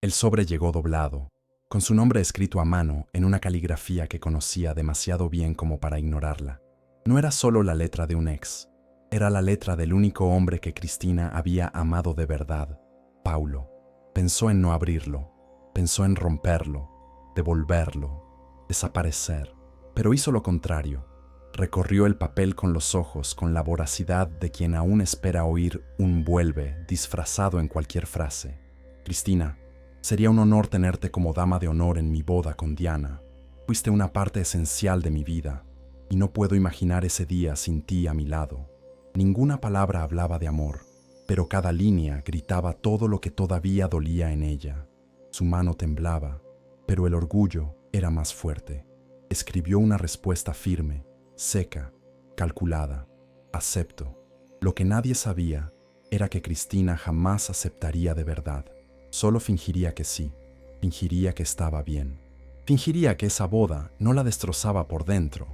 El sobre llegó doblado, con su nombre escrito a mano en una caligrafía que conocía demasiado bien como para ignorarla. No era solo la letra de un ex, era la letra del único hombre que Cristina había amado de verdad, Paulo. Pensó en no abrirlo, pensó en romperlo, devolverlo, desaparecer, pero hizo lo contrario. Recorrió el papel con los ojos con la voracidad de quien aún espera oír un vuelve disfrazado en cualquier frase. Cristina, sería un honor tenerte como dama de honor en mi boda con Diana. Fuiste una parte esencial de mi vida, y no puedo imaginar ese día sin ti a mi lado. Ninguna palabra hablaba de amor, pero cada línea gritaba todo lo que todavía dolía en ella. Su mano temblaba, pero el orgullo era más fuerte. Escribió una respuesta firme, seca, calculada. Acepto. Lo que nadie sabía era que Cristina jamás aceptaría de verdad. Solo fingiría que sí, fingiría que estaba bien. Fingiría que esa boda no la destrozaba por dentro.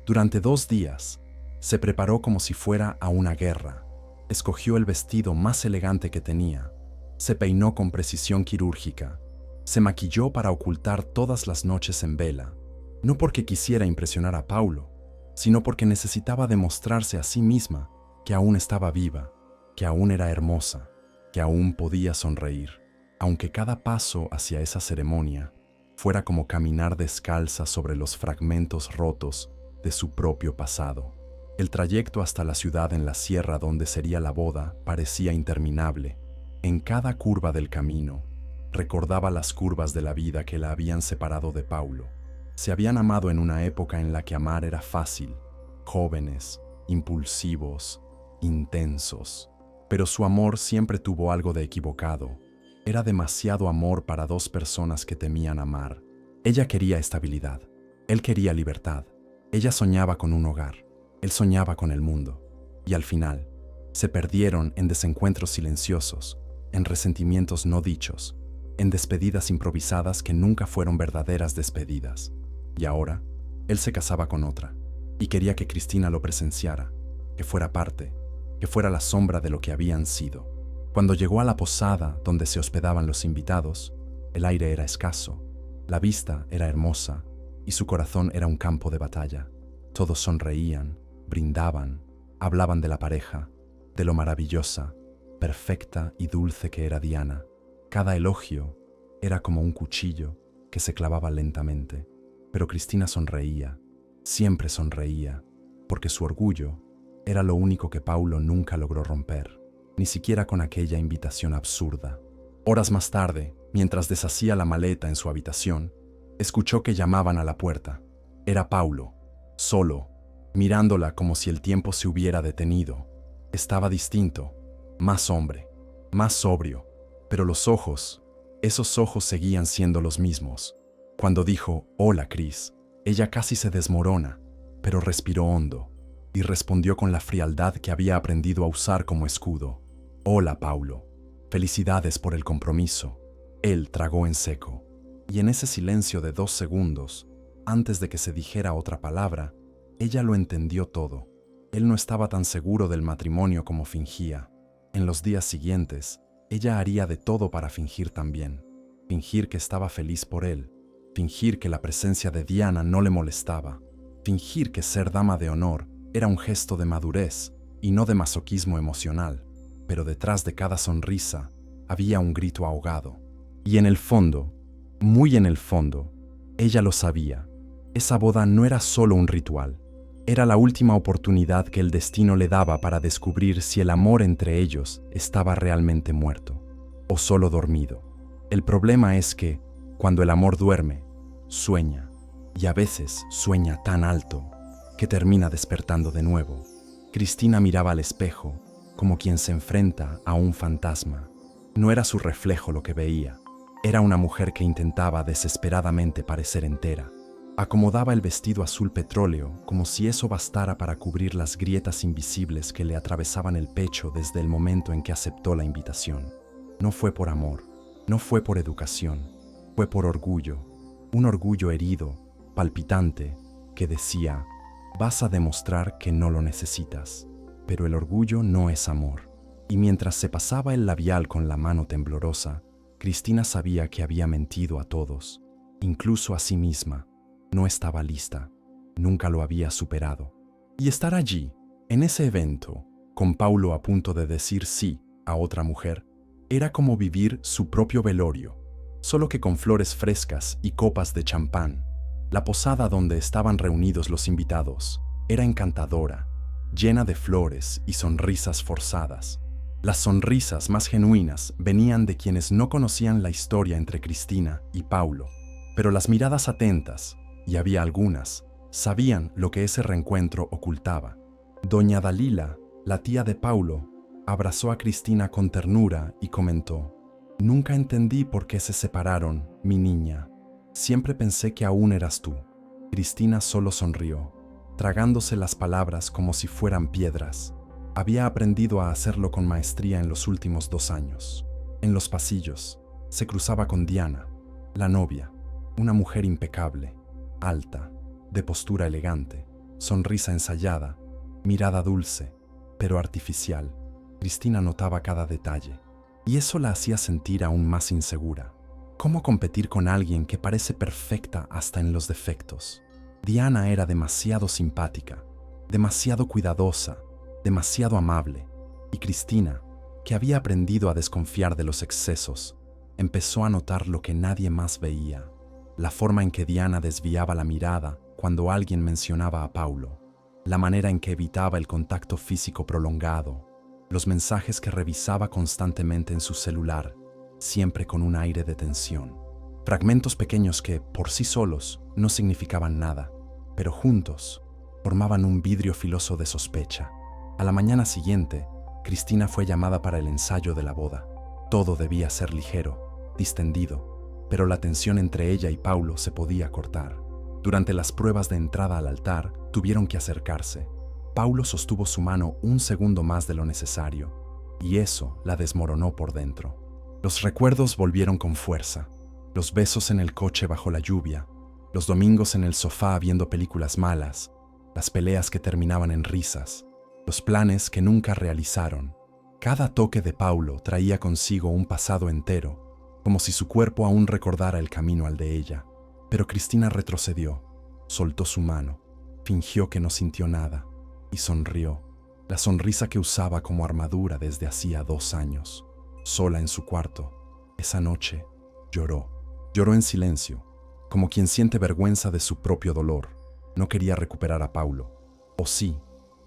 Durante 2 días, se preparó como si fuera a una guerra. Escogió el vestido más elegante que tenía. Se peinó con precisión quirúrgica. Se maquilló para ocultar todas las noches en vela. No porque quisiera impresionar a Paulo, sino porque necesitaba demostrarse a sí misma que aún estaba viva, que aún era hermosa, que aún podía sonreír. Aunque cada paso hacia esa ceremonia fuera como caminar descalza sobre los fragmentos rotos de su propio pasado. El trayecto hasta la ciudad en la sierra donde sería la boda parecía interminable. En cada curva del camino, recordaba las curvas de la vida que la habían separado de Paulo. Se habían amado en una época en la que amar era fácil, jóvenes, impulsivos, intensos. Pero su amor siempre tuvo algo de equivocado. Era demasiado amor para 2 personas que temían amar. Ella quería estabilidad, él quería libertad. Ella soñaba con un hogar, él soñaba con el mundo. Y al final, se perdieron en desencuentros silenciosos, en resentimientos no dichos, en despedidas improvisadas que nunca fueron verdaderas despedidas. Y ahora, él se casaba con otra, y quería que Cristina lo presenciara, que fuera parte, que fuera la sombra de lo que habían sido. Cuando llegó a la posada donde se hospedaban los invitados, el aire era escaso, la vista era hermosa, y su corazón era un campo de batalla. Todos sonreían, brindaban, hablaban de la pareja, de lo maravillosa, perfecta y dulce que era Diana. Cada elogio era como un cuchillo que se clavaba lentamente. Pero Cristina sonreía, siempre sonreía, porque su orgullo era lo único que Paulo nunca logró romper, ni siquiera con aquella invitación absurda. Horas más tarde, mientras deshacía la maleta en su habitación, escuchó que llamaban a la puerta. Era Paulo, solo, mirándola como si el tiempo se hubiera detenido. Estaba distinto, más hombre, más sobrio, pero los ojos, esos ojos seguían siendo los mismos. Cuando dijo, «Hola, Cris», ella casi se desmorona, pero respiró hondo y respondió con la frialdad que había aprendido a usar como escudo. «Hola, Paulo. Felicidades por el compromiso». Él tragó en seco, y en ese silencio de 2 segundos, antes de que se dijera otra palabra, ella lo entendió todo. Él no estaba tan seguro del matrimonio como fingía. En los días siguientes, ella haría de todo para fingir también. Fingir que estaba feliz por él. Fingir que la presencia de Diana no le molestaba. Fingir que ser dama de honor era un gesto de madurez y no de masoquismo emocional. Pero detrás de cada sonrisa había un grito ahogado. Y en el fondo, muy en el fondo, ella lo sabía. Esa boda no era solo un ritual. Era la última oportunidad que el destino le daba para descubrir si el amor entre ellos estaba realmente muerto o solo dormido. El problema es que, cuando el amor duerme, sueña, y a veces sueña tan alto que termina despertando de nuevo. Cristina miraba al espejo como quien se enfrenta a un fantasma. No era su reflejo lo que veía, era una mujer que intentaba desesperadamente parecer entera. Acomodaba el vestido azul petróleo como si eso bastara para cubrir las grietas invisibles que le atravesaban el pecho desde el momento en que aceptó la invitación. No fue por amor, no fue por educación, fue por orgullo, un orgullo herido, palpitante, que decía, vas a demostrar que no lo necesitas. Pero el orgullo no es amor. Y mientras se pasaba el labial con la mano temblorosa, Cristina sabía que había mentido a todos, incluso a sí misma. No estaba lista, nunca lo había superado. Y estar allí, en ese evento, con Paulo a punto de decir sí a otra mujer, era como vivir su propio velorio, solo que con flores frescas y copas de champán. La posada donde estaban reunidos los invitados era encantadora, llena de flores y sonrisas forzadas. Las sonrisas más genuinas venían de quienes no conocían la historia entre Cristina y Paulo, pero las miradas atentas, y había algunas, sabían lo que ese reencuentro ocultaba. Doña Dalila, la tía de Paulo, abrazó a Cristina con ternura y comentó: «Nunca entendí por qué se separaron, mi niña. Siempre pensé que aún eras tú». Cristina solo sonrió, tragándose las palabras como si fueran piedras. Había aprendido a hacerlo con maestría en los últimos 2 años. En los pasillos, se cruzaba con Diana, la novia, una mujer impecable, alta, de postura elegante, sonrisa ensayada, mirada dulce, pero artificial. Cristina notaba cada detalle, y eso la hacía sentir aún más insegura. ¿Cómo competir con alguien que parece perfecta hasta en los defectos? Diana era demasiado simpática, demasiado cuidadosa, demasiado amable, y Cristina, que había aprendido a desconfiar de los excesos, empezó a notar lo que nadie más veía: la forma en que Diana desviaba la mirada cuando alguien mencionaba a Paulo, la manera en que evitaba el contacto físico prolongado, los mensajes que revisaba constantemente en su celular, siempre con un aire de tensión. Fragmentos pequeños que, por sí solos, no significaban nada, pero juntos formaban un vidrio filoso de sospecha. A la mañana siguiente, Cristina fue llamada para el ensayo de la boda. Todo debía ser ligero, distendido, pero la tensión entre ella y Paulo se podía cortar. Durante las pruebas de entrada al altar, tuvieron que acercarse. Paulo sostuvo su mano un segundo más de lo necesario, y eso la desmoronó por dentro. Los recuerdos volvieron con fuerza. Los besos en el coche bajo la lluvia, los domingos en el sofá viendo películas malas, las peleas que terminaban en risas, los planes que nunca realizaron. Cada toque de Paulo traía consigo un pasado entero, como si su cuerpo aún recordara el camino al de ella. Pero Cristina retrocedió, soltó su mano, fingió que no sintió nada y sonrió, la sonrisa que usaba como armadura desde hacía 2 años. Sola en su cuarto, esa noche, lloró. Lloró en silencio, como quien siente vergüenza de su propio dolor. No quería recuperar a Paulo. O sí,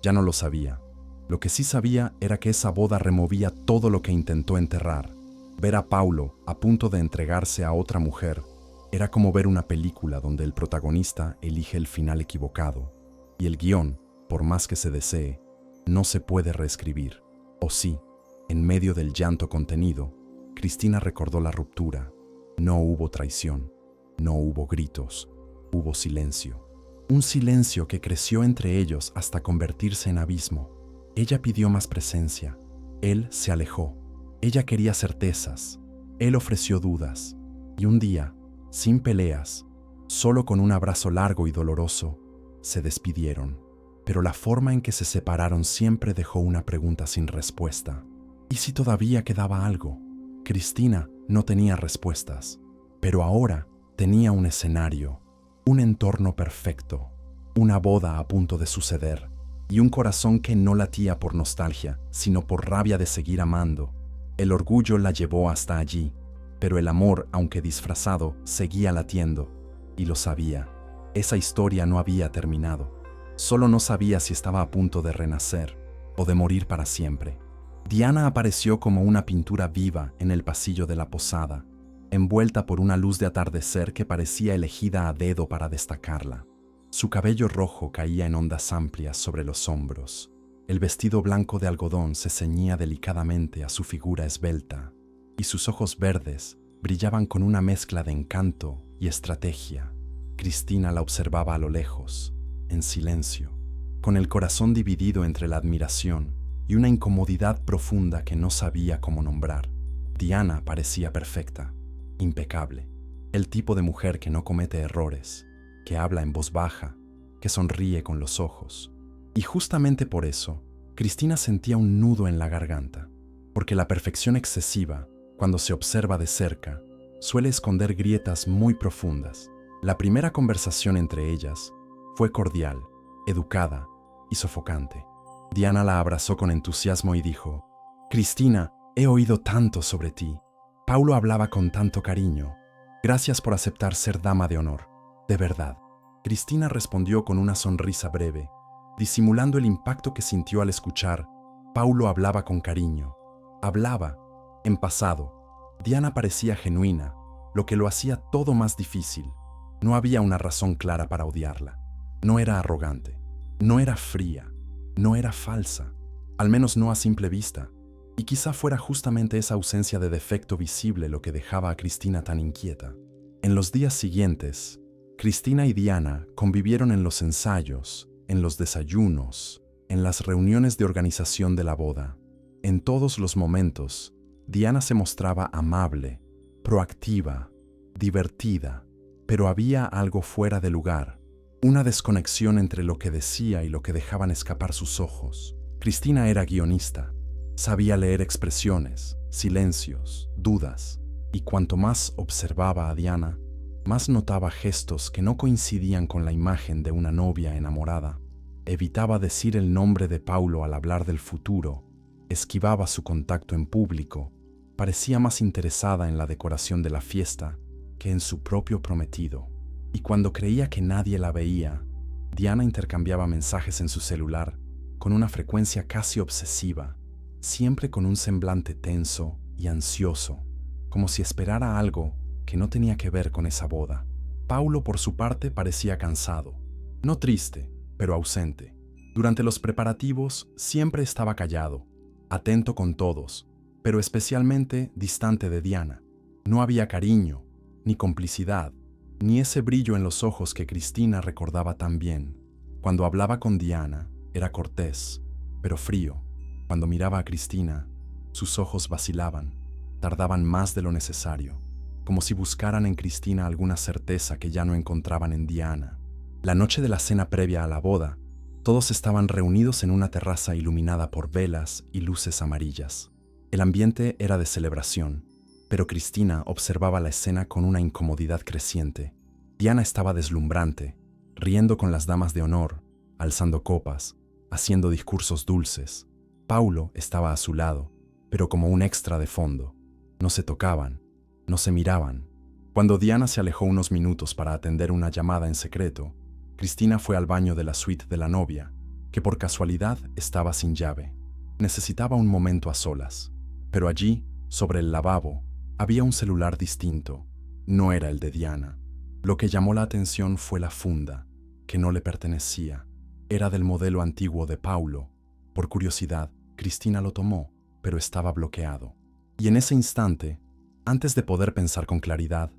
ya no lo sabía. Lo que sí sabía era que esa boda removía todo lo que intentó enterrar. Ver a Paulo a punto de entregarse a otra mujer era como ver una película donde el protagonista elige el final equivocado, y el guión, por más que se desee, no se puede reescribir. O sí, en medio del llanto contenido, Cristina recordó la ruptura. No hubo traición, no hubo gritos, hubo silencio. Un silencio que creció entre ellos hasta convertirse en abismo. Ella pidió más presencia, él se alejó. Ella quería certezas, él ofreció dudas. Y un día, sin peleas, solo con un abrazo largo y doloroso, se despidieron. Pero la forma en que se separaron siempre dejó una pregunta sin respuesta. ¿Y si todavía quedaba algo? Cristina no tenía respuestas, pero ahora tenía un escenario, un entorno perfecto, una boda a punto de suceder, y un corazón que no latía por nostalgia, sino por rabia de seguir amando. El orgullo la llevó hasta allí, pero el amor, aunque disfrazado, seguía latiendo, y lo sabía. Esa historia no había terminado. Solo no sabía si estaba a punto de renacer o de morir para siempre. Diana apareció como una pintura viva en el pasillo de la posada, envuelta por una luz de atardecer que parecía elegida a dedo para destacarla. Su cabello rojo caía en ondas amplias sobre los hombros. El vestido blanco de algodón se ceñía delicadamente a su figura esbelta, y sus ojos verdes brillaban con una mezcla de encanto y estrategia. Cristina la observaba a lo lejos, en silencio, con el corazón dividido entre la admiración y una incomodidad profunda que no sabía cómo nombrar. Diana parecía perfecta, impecable, el tipo de mujer que no comete errores, que habla en voz baja, que sonríe con los ojos. Y justamente por eso, Cristina sentía un nudo en la garganta, porque la perfección excesiva, cuando se observa de cerca, suele esconder grietas muy profundas. La primera conversación entre ellas fue cordial, educada y sofocante. Diana la abrazó con entusiasmo y dijo: «Cristina, he oído tanto sobre ti. Paulo hablaba con tanto cariño. Gracias por aceptar ser dama de honor. De verdad». Cristina respondió con una sonrisa breve, disimulando el impacto que sintió al escuchar: Paulo hablaba con cariño. Hablaba, en pasado. Diana parecía genuina, lo que lo hacía todo más difícil. No había una razón clara para odiarla. No era arrogante, no era fría, no era falsa, al menos no a simple vista. Y quizá fuera justamente esa ausencia de defecto visible lo que dejaba a Cristina tan inquieta. En los días siguientes, Cristina y Diana convivieron en los ensayos, en los desayunos, en las reuniones de organización de la boda. En todos los momentos, Diana se mostraba amable, proactiva, divertida, pero había algo fuera de lugar, una desconexión entre lo que decía y lo que dejaban escapar sus ojos. Cristina era guionista, sabía leer expresiones, silencios, dudas, y cuanto más observaba a Diana, más notaba gestos que no coincidían con la imagen de una novia enamorada. Evitaba decir el nombre de Paulo al hablar del futuro, esquivaba su contacto en público, parecía más interesada en la decoración de la fiesta que en su propio prometido. Y cuando creía que nadie la veía, Diana intercambiaba mensajes en su celular con una frecuencia casi obsesiva, siempre con un semblante tenso y ansioso, como si esperara algo que no tenía que ver con esa boda. Paulo, por su parte, parecía cansado, no triste, pero ausente. Durante los preparativos siempre estaba callado, atento con todos, pero especialmente distante de Diana. No había cariño, ni complicidad, ni ese brillo en los ojos que Cristina recordaba tan bien. Cuando hablaba con Diana, era cortés, pero frío. Cuando miraba a Cristina, sus ojos vacilaban, tardaban más de lo necesario, como si buscaran en Cristina alguna certeza que ya no encontraban en Diana. La noche de la cena previa a la boda, todos estaban reunidos en una terraza iluminada por velas y luces amarillas. El ambiente era de celebración, pero Cristina observaba la escena con una incomodidad creciente. Diana estaba deslumbrante, riendo con las damas de honor, alzando copas, haciendo discursos dulces. Paulo estaba a su lado, pero como un extra de fondo. No se tocaban, no se miraban. Cuando Diana se alejó unos minutos para atender una llamada en secreto, Cristina fue al baño de la suite de la novia, que por casualidad estaba sin llave. Necesitaba un momento a solas, pero allí, sobre el lavabo, había un celular distinto. No era el de Diana. Lo que llamó la atención fue la funda, que no le pertenecía. Era del modelo antiguo de Paulo. Por curiosidad, Cristina lo tomó, pero estaba bloqueado. Y en ese instante, antes de poder pensar con claridad,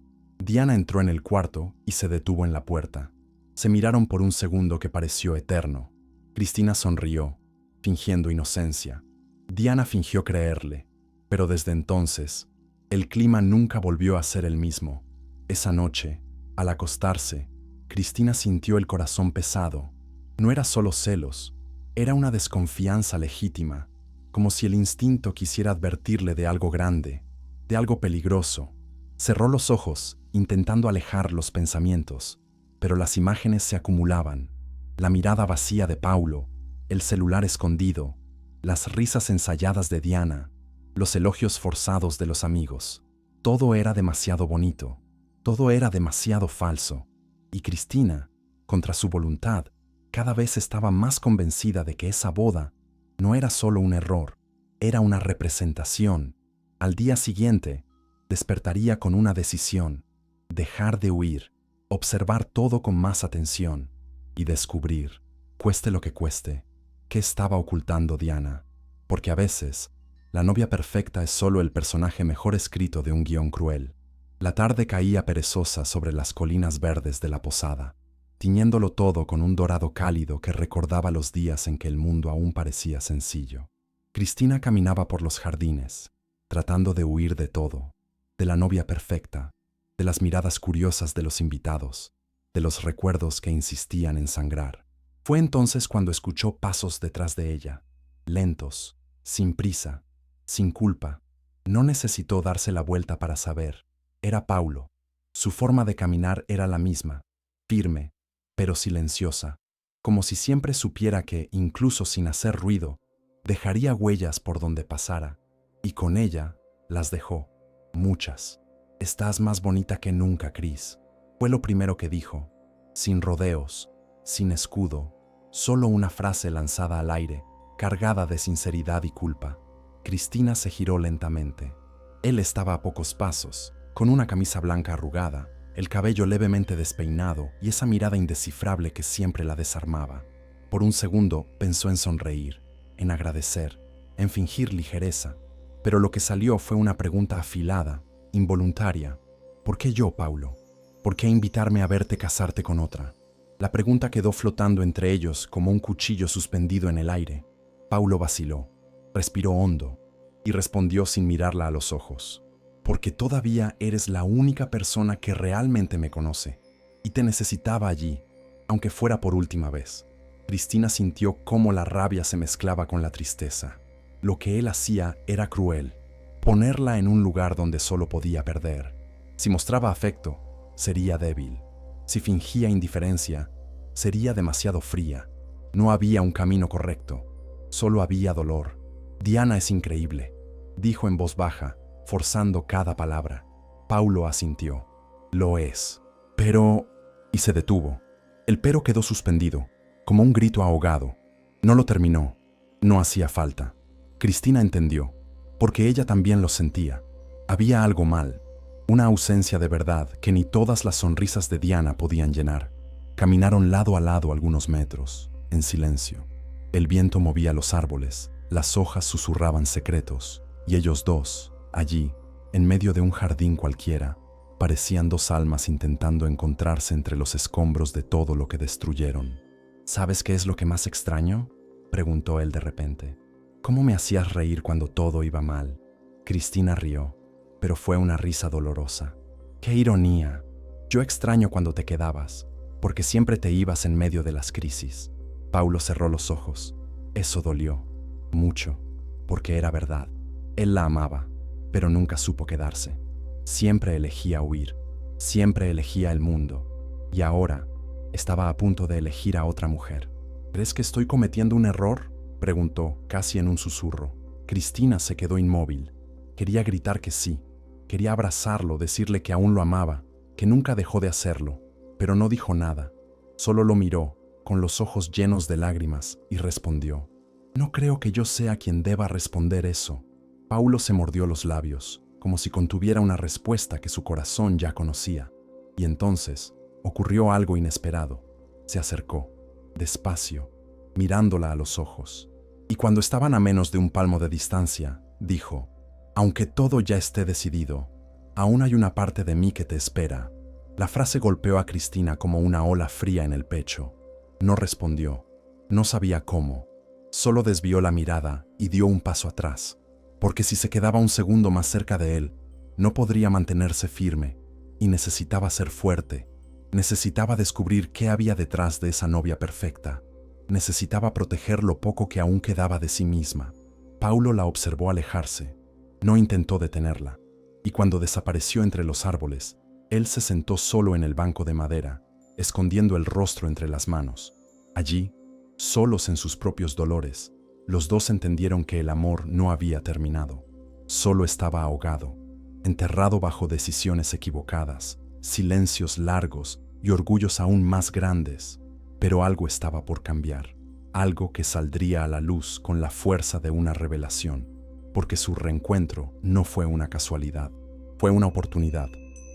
Diana entró en el cuarto y se detuvo en la puerta. Se miraron por un segundo que pareció eterno. Cristina sonrió, fingiendo inocencia. Diana fingió creerle, pero desde entonces, el clima nunca volvió a ser el mismo. Esa noche, al acostarse, Cristina sintió el corazón pesado. No era solo celos, era una desconfianza legítima, como si el instinto quisiera advertirle de algo grande, de algo peligroso. Cerró los ojos, intentando alejar los pensamientos, pero las imágenes se acumulaban. La mirada vacía de Paulo, el celular escondido, las risas ensayadas de Diana, los elogios forzados de los amigos. Todo era demasiado bonito, todo era demasiado falso, y Cristina, contra su voluntad, cada vez estaba más convencida de que esa boda no era solo un error, era una representación. Al día siguiente, despertaría con una decisión: dejar de huir, observar todo con más atención y descubrir, cueste lo que cueste, qué estaba ocultando Diana. Porque a veces, la novia perfecta es solo el personaje mejor escrito de un guión cruel. La tarde caía perezosa sobre las colinas verdes de la posada, tiñéndolo todo con un dorado cálido que recordaba los días en que el mundo aún parecía sencillo. Cristina caminaba por los jardines, tratando de huir de todo, de la novia perfecta, de las miradas curiosas de los invitados, de los recuerdos que insistían en sangrar. Fue entonces cuando escuchó pasos detrás de ella, lentos, sin prisa, sin culpa. No necesitó darse la vuelta para saber. Era Paulo. Su forma de caminar era la misma, firme, pero silenciosa, como si siempre supiera que, incluso sin hacer ruido, dejaría huellas por donde pasara. Y con ella, las dejó. Muchas. Estás más bonita que nunca, Cris. Fue lo primero que dijo, sin rodeos, sin escudo, solo una frase lanzada al aire, cargada de sinceridad y culpa. Cristina se giró lentamente. Él estaba a pocos pasos, con una camisa blanca arrugada, el cabello levemente despeinado y esa mirada indescifrable que siempre la desarmaba. Por un segundo pensó en sonreír, en agradecer, en fingir ligereza, pero lo que salió fue una pregunta afilada, involuntaria. ¿Por qué yo, Paulo? ¿Por qué invitarme a verte casarte con otra? La pregunta quedó flotando entre ellos como un cuchillo suspendido en el aire. Paulo vaciló, respiró hondo y respondió sin mirarla a los ojos. Porque todavía eres la única persona que realmente me conoce, y te necesitaba allí, aunque fuera por última vez. Cristina sintió cómo la rabia se mezclaba con la tristeza. Lo que él hacía era cruel, ponerla en un lugar donde solo podía perder. Si mostraba afecto, sería débil. Si fingía indiferencia, sería demasiado fría. No había un camino correcto, solo había dolor. Diana es increíble, dijo en voz baja, forzando cada palabra. Paulo asintió. Lo es. Pero... y se detuvo. El pero quedó suspendido, como un grito ahogado. No lo terminó. No hacía falta. Cristina entendió, porque ella también lo sentía. Había algo mal, una ausencia de verdad que ni todas las sonrisas de Diana podían llenar. Caminaron lado a lado algunos metros, en silencio. El viento movía los árboles, las hojas susurraban secretos, y ellos dos, allí, en medio de un jardín cualquiera, parecían dos almas intentando encontrarse entre los escombros de todo lo que destruyeron. ¿Sabes qué es lo que más extraño?, preguntó él de repente. ¿Cómo me hacías reír cuando todo iba mal? Cristina rió, pero fue una risa dolorosa. ¡Qué ironía! Yo extraño cuando te quedabas, porque siempre te ibas en medio de las crisis. Paulo cerró los ojos. Eso dolió, mucho, porque era verdad. Él la amaba, pero nunca supo quedarse. Siempre elegía huir, siempre elegía el mundo, y ahora estaba a punto de elegir a otra mujer. ¿Crees que estoy cometiendo un error?, preguntó, casi en un susurro. Cristina se quedó inmóvil. Quería gritar que sí, quería abrazarlo, decirle que aún lo amaba, que nunca dejó de hacerlo, pero no dijo nada. Solo lo miró, con los ojos llenos de lágrimas, y respondió. No creo que yo sea quien deba responder eso. Paulo se mordió los labios, como si contuviera una respuesta que su corazón ya conocía. Y entonces ocurrió algo inesperado. Se acercó, despacio, mirándola a los ojos. Y cuando estaban a menos de un palmo de distancia, dijo, aunque todo ya esté decidido, aún hay una parte de mí que te espera. La frase golpeó a Cristina como una ola fría en el pecho. No respondió, no sabía cómo. Solo desvió la mirada y dio un paso atrás, porque si se quedaba un segundo más cerca de él, no podría mantenerse firme, y necesitaba ser fuerte. Necesitaba descubrir qué había detrás de esa novia perfecta. Necesitaba proteger lo poco que aún quedaba de sí misma. Paulo la observó alejarse. No intentó detenerla, y cuando desapareció entre los árboles, él se sentó solo en el banco de madera, escondiendo el rostro entre las manos. Allí, solos en sus propios dolores, los dos entendieron que el amor no había terminado. Solo estaba ahogado, enterrado bajo decisiones equivocadas, silencios largos y orgullos aún más grandes. Pero algo estaba por cambiar, algo que saldría a la luz con la fuerza de una revelación, porque su reencuentro no fue una casualidad, fue una oportunidad,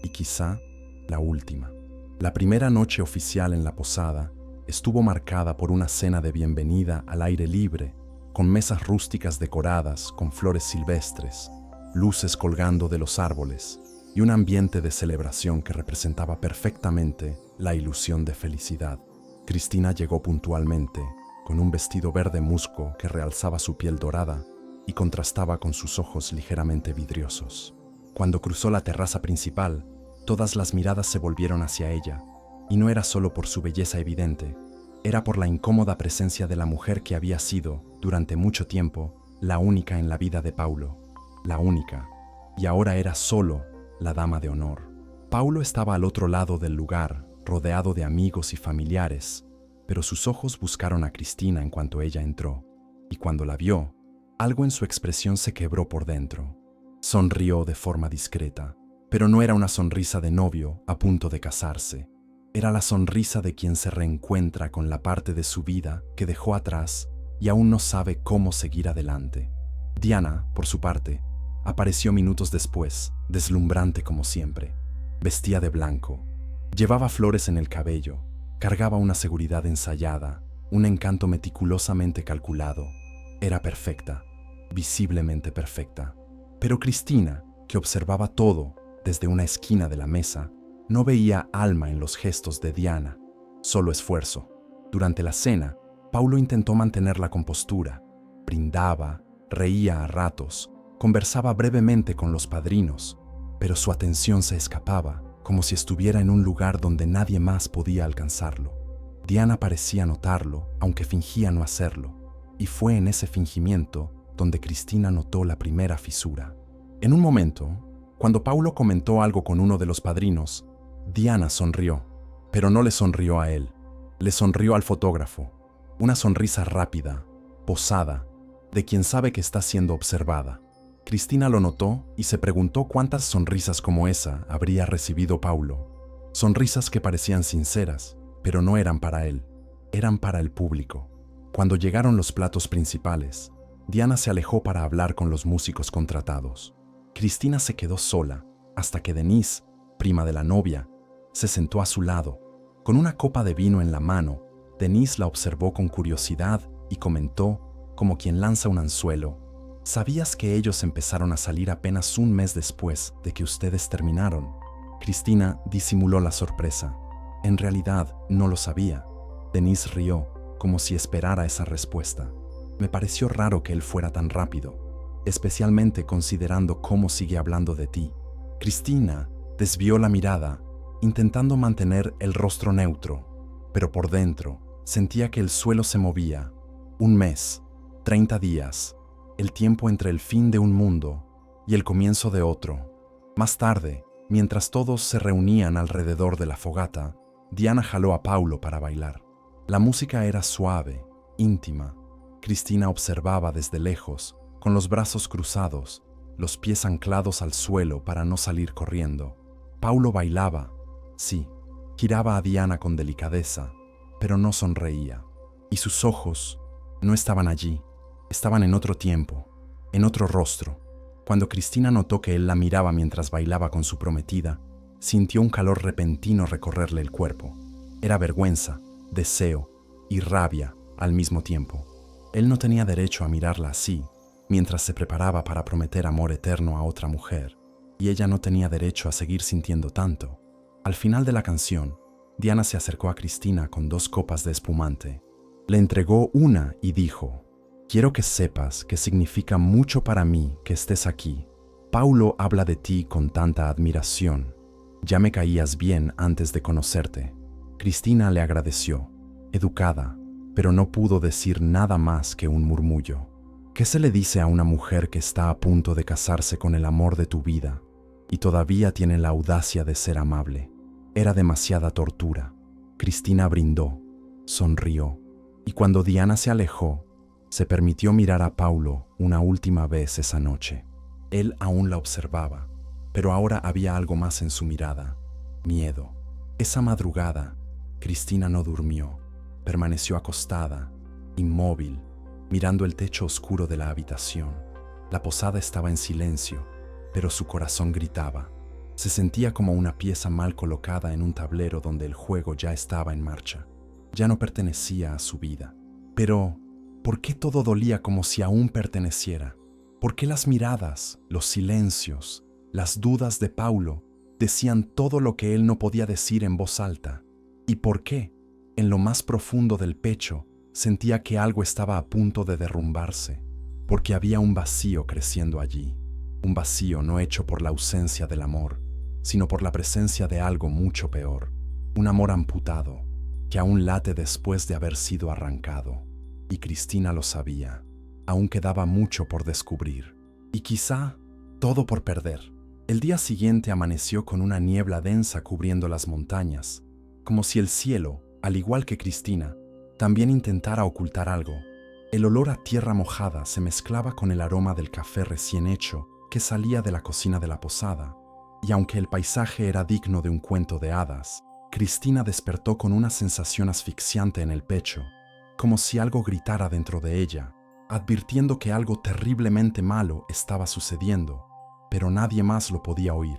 y quizá la última. La primera noche oficial en la posada estuvo marcada por una cena de bienvenida al aire libre, con mesas rústicas decoradas con flores silvestres, luces colgando de los árboles y un ambiente de celebración que representaba perfectamente la ilusión de felicidad. Cristina llegó puntualmente, con un vestido verde musgo que realzaba su piel dorada y contrastaba con sus ojos ligeramente vidriosos. Cuando cruzó la terraza principal, todas las miradas se volvieron hacia ella, y no era solo por su belleza evidente, era por la incómoda presencia de la mujer que había sido, durante mucho tiempo, la única en la vida de Paulo, la única, y ahora era solo la dama de honor. Paulo estaba al otro lado del lugar, rodeado de amigos y familiares, pero sus ojos buscaron a Cristina en cuanto ella entró, y cuando la vio, algo en su expresión se quebró por dentro. Sonrió de forma discreta, pero no era una sonrisa de novio a punto de casarse. Era la sonrisa de quien se reencuentra con la parte de su vida que dejó atrás y aún no sabe cómo seguir adelante. Diana, por su parte, apareció minutos después, deslumbrante como siempre. Vestía de blanco, llevaba flores en el cabello, cargaba una seguridad ensayada, un encanto meticulosamente calculado. Era perfecta, visiblemente perfecta. Pero Cristina, que observaba todo desde una esquina de la mesa, no veía alma en los gestos de Diana, solo esfuerzo. Durante la cena, Paulo intentó mantener la compostura, brindaba, reía a ratos, conversaba brevemente con los padrinos, pero su atención se escapaba, como si estuviera en un lugar donde nadie más podía alcanzarlo. Diana parecía notarlo, aunque fingía no hacerlo, y fue en ese fingimiento donde Cristina notó la primera fisura. En un momento, cuando Paulo comentó algo con uno de los padrinos, Diana sonrió, pero no le sonrió a él, le sonrió al fotógrafo. Una sonrisa rápida, posada, de quien sabe que está siendo observada. Cristina lo notó y se preguntó cuántas sonrisas como esa habría recibido Paulo. Sonrisas que parecían sinceras, pero no eran para él, eran para el público. Cuando llegaron los platos principales, Diana se alejó para hablar con los músicos contratados. Cristina se quedó sola hasta que Denise, prima de la novia, se sentó a su lado. Con una copa de vino en la mano, Denise la observó con curiosidad y comentó, como quien lanza un anzuelo: ¿sabías que ellos empezaron a salir apenas un mes después de que ustedes terminaron? Cristina disimuló la sorpresa. En realidad, no lo sabía. Denise rió, como si esperara esa respuesta. Me pareció raro que él fuera tan rápido, especialmente considerando cómo sigue hablando de ti. Cristina desvió la mirada, intentando mantener el rostro neutro, pero por dentro sentía que el suelo se movía. Un mes, 30 días, el tiempo entre el fin de un mundo y el comienzo de otro. Más tarde, mientras todos se reunían alrededor de la fogata, Diana jaló a Paulo para bailar. La música era suave, íntima. Cristina observaba desde lejos, con los brazos cruzados, los pies anclados al suelo para no salir corriendo. Paulo bailaba, sí, giraba a Diana con delicadeza, pero no sonreía. Y sus ojos no estaban allí, estaban en otro tiempo, en otro rostro. Cuando Cristina notó que él la miraba mientras bailaba con su prometida, sintió un calor repentino recorrerle el cuerpo. Era vergüenza, deseo y rabia al mismo tiempo. Él no tenía derecho a mirarla así, mientras se preparaba para prometer amor eterno a otra mujer, y ella no tenía derecho a seguir sintiendo tanto. Al final de la canción, Diana se acercó a Cristina con 2 copas de espumante. Le entregó una y dijo: «Quiero que sepas que significa mucho para mí que estés aquí. Paulo habla de ti con tanta admiración. Ya me caías bien antes de conocerte». Cristina le agradeció, educada, pero no pudo decir nada más que un murmullo. ¿Qué se le dice a una mujer que está a punto de casarse con el amor de tu vida y todavía tiene la audacia de ser amable? Era demasiada tortura. Cristina brindó, sonrió, y cuando Diana se alejó, se permitió mirar a Paulo una última vez esa noche. Él aún la observaba, pero ahora había algo más en su mirada: miedo. Esa madrugada, Cristina no durmió. Permaneció acostada, inmóvil, mirando el techo oscuro de la habitación. La posada estaba en silencio, pero su corazón gritaba. Se sentía como una pieza mal colocada en un tablero donde el juego ya estaba en marcha. Ya no pertenecía a su vida. Pero, ¿por qué todo dolía como si aún perteneciera? ¿Por qué las miradas, los silencios, las dudas de Paulo decían todo lo que él no podía decir en voz alta? ¿Y por qué, en lo más profundo del pecho, sentía que algo estaba a punto de derrumbarse? Porque había un vacío creciendo allí. Un vacío no hecho por la ausencia del amor, sino por la presencia de algo mucho peor. Un amor amputado, que aún late después de haber sido arrancado. Y Cristina lo sabía. Aún quedaba mucho por descubrir. Y quizá Todo por perder. El día siguiente amaneció con una niebla densa cubriendo las montañas, como si el cielo, al igual que Cristina, también intentara ocultar algo. El olor a tierra mojada se mezclaba con el aroma del café recién hecho que salía de la cocina de la posada, y aunque el paisaje era digno de un cuento de hadas, Cristina despertó con una sensación asfixiante en el pecho, como si algo gritara dentro de ella, advirtiendo que algo terriblemente malo estaba sucediendo, pero nadie más lo podía oír.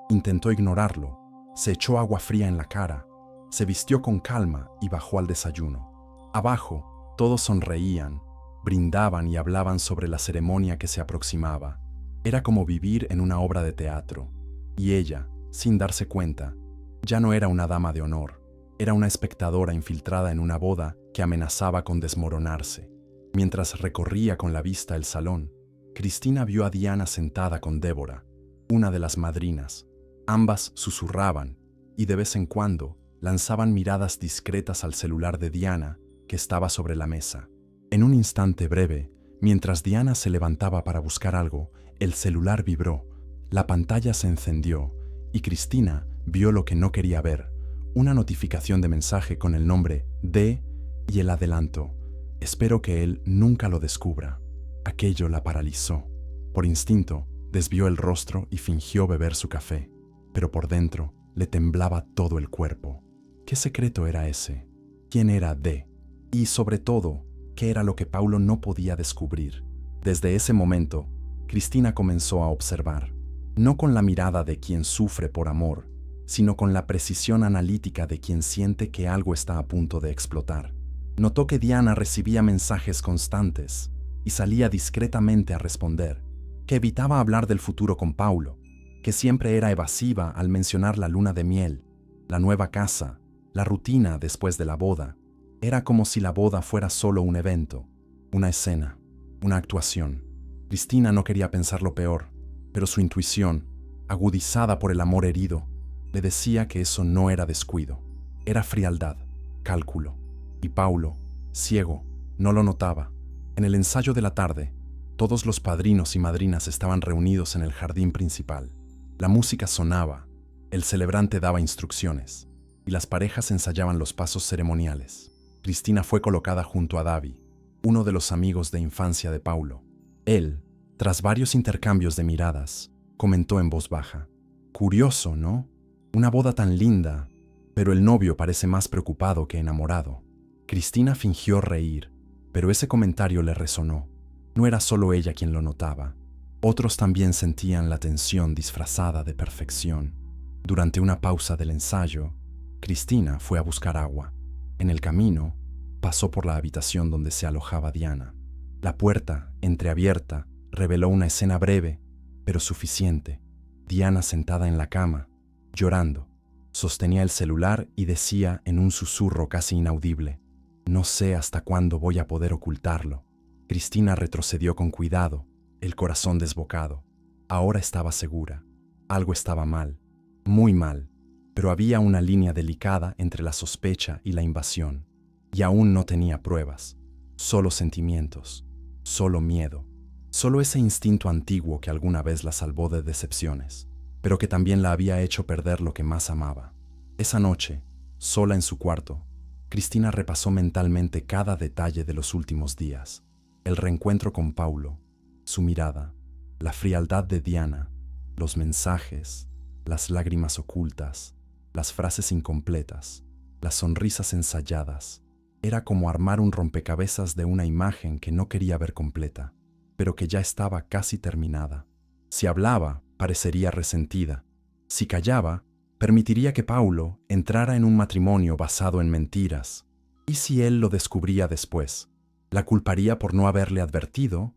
Intentó ignorarlo, se echó agua fría en la cara, se vistió con calma y bajó al desayuno. Abajo, todos sonreían, brindaban y hablaban sobre la ceremonia que se aproximaba. Era como vivir en una obra de teatro, y ella, sin darse cuenta, ya no era una dama de honor, era una espectadora infiltrada en una boda que amenazaba con desmoronarse. Mientras recorría con la vista el salón, Cristina vio a Diana sentada con Débora, una de las madrinas. Ambas susurraban y de vez en cuando lanzaban miradas discretas al celular de Diana que estaba sobre la mesa. En un instante breve, mientras Diana se levantaba para buscar algo, el celular vibró, la pantalla se encendió y Cristina vio lo que no quería ver, una notificación de mensaje con el nombre D y el adelanto: espero que él nunca lo descubra. Aquello la paralizó. Por instinto, desvió el rostro y fingió beber su café, pero por dentro le temblaba todo el cuerpo. ¿Qué secreto era ese? ¿Quién era D? Y sobre todo, ¿qué era lo que Paulo no podía descubrir? Desde ese momento, Cristina comenzó a observar, no con la mirada de quien sufre por amor, sino con la precisión analítica de quien siente que algo está a punto de explotar. Notó que Diana recibía mensajes constantes y salía discretamente a responder, que evitaba hablar del futuro con Paulo, que siempre era evasiva al mencionar la luna de miel, la nueva casa, la rutina después de la boda. Era como si la boda fuera solo un evento, una escena, una actuación. Cristina no quería pensar lo peor, pero su intuición, agudizada por el amor herido, le decía que eso no era descuido, era frialdad, cálculo. Y Paulo, ciego, no lo notaba. En el ensayo de la tarde, todos los padrinos y madrinas estaban reunidos en el jardín principal. La música sonaba, el celebrante daba instrucciones, y las parejas ensayaban los pasos ceremoniales. Cristina fue colocada junto a Davi, uno de los amigos de infancia de Paulo. Él, tras varios intercambios de miradas, comentó en voz baja: curioso, ¿no? Una boda tan linda, pero el novio parece más preocupado que enamorado. Cristina fingió reír, pero ese comentario le resonó. No era solo ella quien lo notaba. Otros también sentían la tensión disfrazada de perfección. Durante una pausa del ensayo, Cristina fue a buscar agua. En el camino, pasó por la habitación donde se alojaba Diana. La puerta, entreabierta, reveló una escena breve, pero suficiente. Diana sentada en la cama, llorando. Sostenía el celular y decía en un susurro casi inaudible: no sé hasta cuándo voy a poder ocultarlo. Cristina retrocedió con cuidado, el corazón desbocado. Ahora estaba segura. Algo estaba mal, muy mal, pero había una línea delicada entre la sospecha y la invasión. Y aún no tenía pruebas, solo sentimientos, solo miedo, solo ese instinto antiguo que alguna vez la salvó de decepciones, pero que también la había hecho perder lo que más amaba. Esa noche, sola en su cuarto, Cristina repasó mentalmente cada detalle de los últimos días: el reencuentro con Paulo, su mirada, la frialdad de Diana, los mensajes, las lágrimas ocultas, las frases incompletas, las sonrisas ensayadas. Era como armar un rompecabezas de una imagen que no quería ver completa, pero que ya estaba casi terminada. Si hablaba, parecería resentida. Si callaba, permitiría que Paulo entrara en un matrimonio basado en mentiras. ¿Y si él lo descubría después? ¿La culparía por no haberle advertido?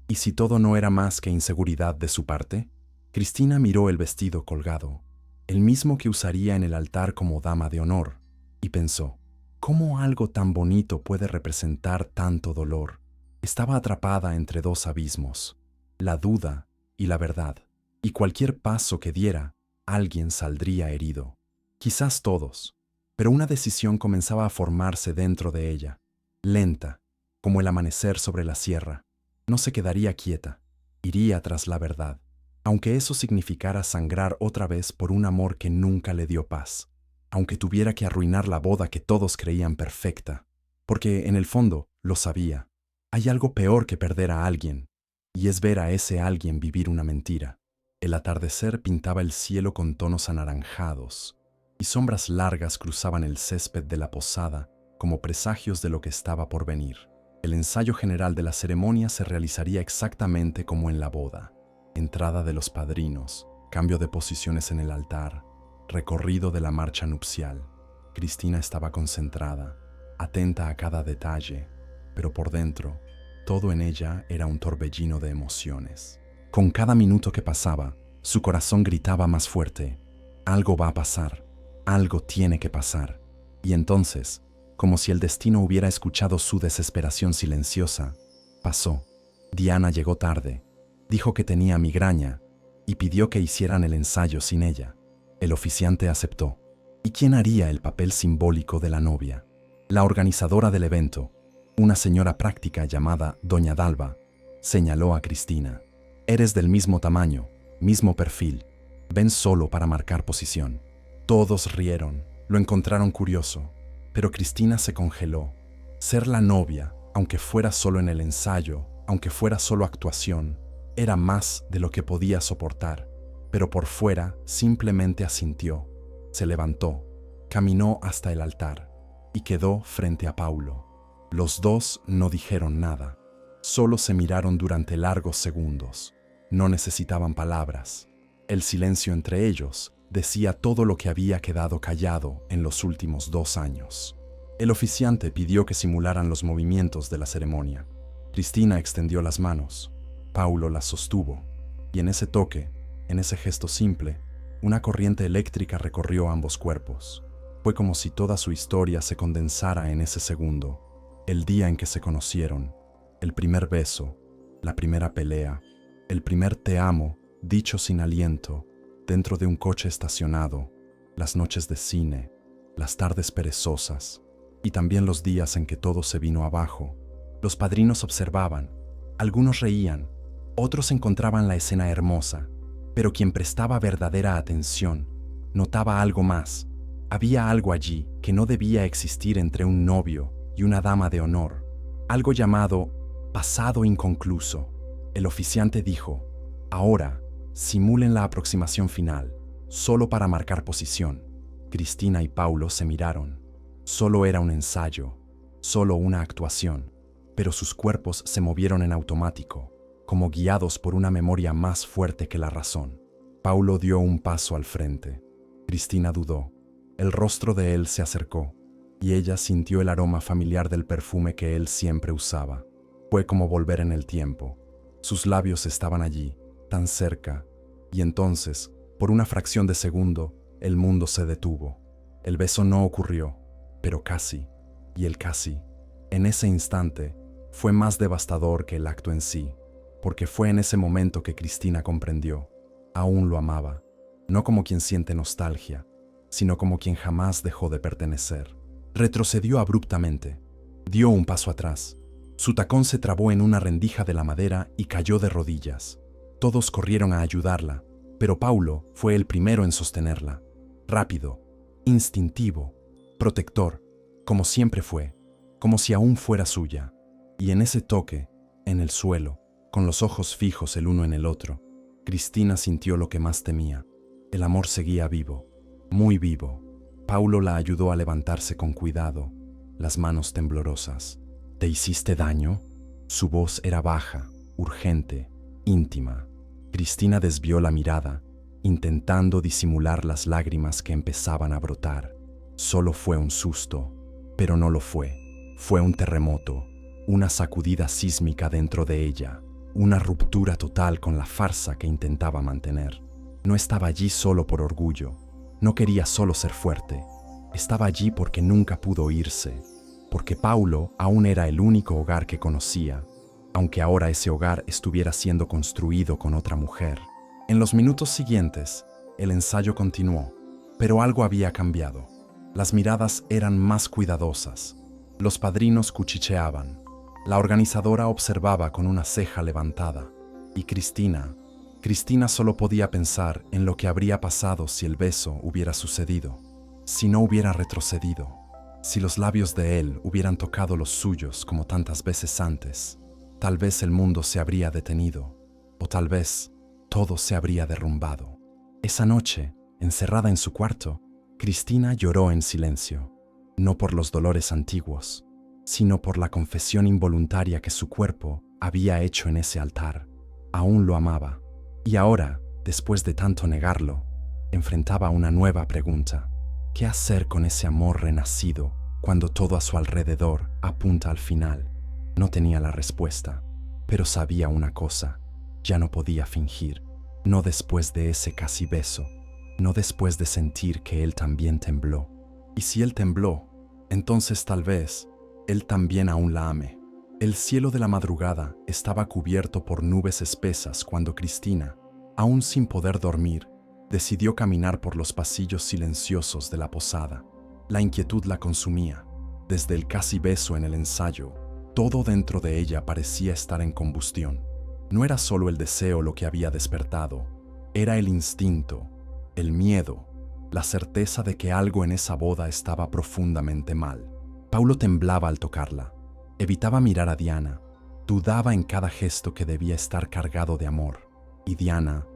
¿Y si todo no era más que inseguridad de su parte? Cristina miró el vestido colgado, el mismo que usaría en el altar como dama de honor, y pensó: ¿cómo algo tan bonito puede representar tanto dolor? Estaba atrapada entre dos abismos, la duda y la verdad, y cualquier paso que diera, alguien saldría herido. Quizás todos, pero una decisión comenzaba a formarse dentro de ella, lenta, como el amanecer sobre la sierra. No se quedaría quieta. Iría tras la verdad, aunque eso significara sangrar otra vez por un amor que nunca le dio paz, aunque tuviera que arruinar la boda que todos creían perfecta, porque en el fondo lo sabía. Hay algo peor que perder a alguien, y es ver a ese alguien vivir una mentira. El atardecer pintaba el cielo con tonos anaranjados, y sombras largas cruzaban el césped de la posada como presagios de lo que estaba por venir. El ensayo general de la ceremonia se realizaría exactamente como en la boda. Entrada de los padrinos, cambio de posiciones en el altar, recorrido de la marcha nupcial. Cristina estaba concentrada, atenta a cada detalle, pero por dentro, todo en ella era un torbellino de emociones. Con cada minuto que pasaba, su corazón gritaba más fuerte: algo va a pasar, algo tiene que pasar. Y entonces, como si el destino hubiera escuchado su desesperación silenciosa, pasó. Diana llegó tarde, dijo que tenía migraña y pidió que hicieran el ensayo sin ella. El oficiante aceptó. ¿Y quién haría el papel simbólico de la novia? La organizadora del evento, una señora práctica llamada Doña Dalva, señaló a Cristina. Eres del mismo tamaño, mismo perfil. Ven solo para marcar posición. Todos rieron, lo encontraron curioso, pero Cristina se congeló. Ser la novia, aunque fuera solo en el ensayo, aunque fuera solo actuación, era más de lo que podía soportar, pero por fuera simplemente asintió. Se levantó, caminó hasta el altar y quedó frente a Paulo. Los dos no dijeron nada, solo se miraron durante largos segundos. No necesitaban palabras. El silencio entre ellos decía todo lo que había quedado callado en los últimos 2 años. El oficiante pidió que simularan los movimientos de la ceremonia. Cristina extendió las manos, Paulo las sostuvo, y en ese toque, en ese gesto simple, una corriente eléctrica recorrió ambos cuerpos. Fue como si toda su historia se condensara en ese segundo, el día en que se conocieron, el primer beso, la primera pelea, el primer te amo, dicho sin aliento, dentro de un coche estacionado, las noches de cine, las tardes perezosas, y también los días en que todo se vino abajo. Los padrinos observaban, algunos reían, otros encontraban la escena hermosa, pero quien prestaba verdadera atención notaba algo más. Había algo allí que no debía existir entre un novio y una dama de honor, algo llamado pasado inconcluso. El oficiante dijo: ahora, simulen la aproximación final, solo para marcar posición. Cristina y Paulo se miraron. Solo era un ensayo, solo una actuación, pero sus cuerpos se movieron en automático, como guiados por una memoria más fuerte que la razón. Paulo dio un paso al frente. Cristina dudó. El rostro de él se acercó, y ella sintió el aroma familiar del perfume que él siempre usaba. Fue como volver en el tiempo. Sus labios estaban allí, tan cerca, y entonces, por una fracción de segundo, el mundo se detuvo. El beso no ocurrió, pero casi, y el casi, en ese instante, fue más devastador que el acto en sí, porque fue en ese momento que Cristina comprendió. Aún lo amaba, no como quien siente nostalgia, sino como quien jamás dejó de pertenecer. Retrocedió abruptamente, dio un paso atrás. Su tacón se trabó en una rendija de la madera y cayó de rodillas. Todos corrieron a ayudarla, pero Paulo fue el primero en sostenerla. Rápido, instintivo, protector, como siempre fue, como si aún fuera suya. Y en ese toque, en el suelo, con los ojos fijos el uno en el otro, Cristina sintió lo que más temía. El amor seguía vivo, muy vivo. Paulo la ayudó a levantarse con cuidado, las manos temblorosas. ¿Te hiciste daño? Su voz era baja, urgente, íntima. Cristina desvió la mirada, intentando disimular las lágrimas que empezaban a brotar. Solo fue un susto, pero no lo fue. Fue un terremoto, una sacudida sísmica dentro de ella, una ruptura total con la farsa que intentaba mantener. No estaba allí solo por orgullo, no quería solo ser fuerte. Estaba allí porque nunca pudo irse, porque Paulo aún era el único hogar que conocía, aunque ahora ese hogar estuviera siendo construido con otra mujer. En los minutos siguientes, el ensayo continuó, pero algo había cambiado. Las miradas eran más cuidadosas. Los padrinos cuchicheaban. La organizadora observaba con una ceja levantada. Y Cristina solo podía pensar en lo que habría pasado si el beso hubiera sucedido, si no hubiera retrocedido, si los labios de él hubieran tocado los suyos como tantas veces antes. Tal vez el mundo se habría detenido, o tal vez todo se habría derrumbado. Esa noche, encerrada en su cuarto, Cristina lloró en silencio, no por los dolores antiguos, sino por la confesión involuntaria que su cuerpo había hecho en ese altar. Aún lo amaba, y ahora, después de tanto negarlo, enfrentaba una nueva pregunta. ¿Qué hacer con ese amor renacido cuando todo a su alrededor apunta al final? No tenía la respuesta, pero sabía una cosa: ya no podía fingir, no después de ese casi beso, no después de sentir que él también tembló. Y si él tembló, entonces tal vez él también aún la ame. El cielo de la madrugada estaba cubierto por nubes espesas cuando Cristina, aún sin poder dormir, decidió caminar por los pasillos silenciosos de la posada. La inquietud la consumía. Desde el casi beso en el ensayo, todo dentro de ella parecía estar en combustión. No era solo el deseo lo que había despertado, era el instinto, el miedo, la certeza de que algo en esa boda estaba profundamente mal. Paulo temblaba al tocarla. Evitaba mirar a Diana. Dudaba en cada gesto que debía estar cargado de amor. Y Diana,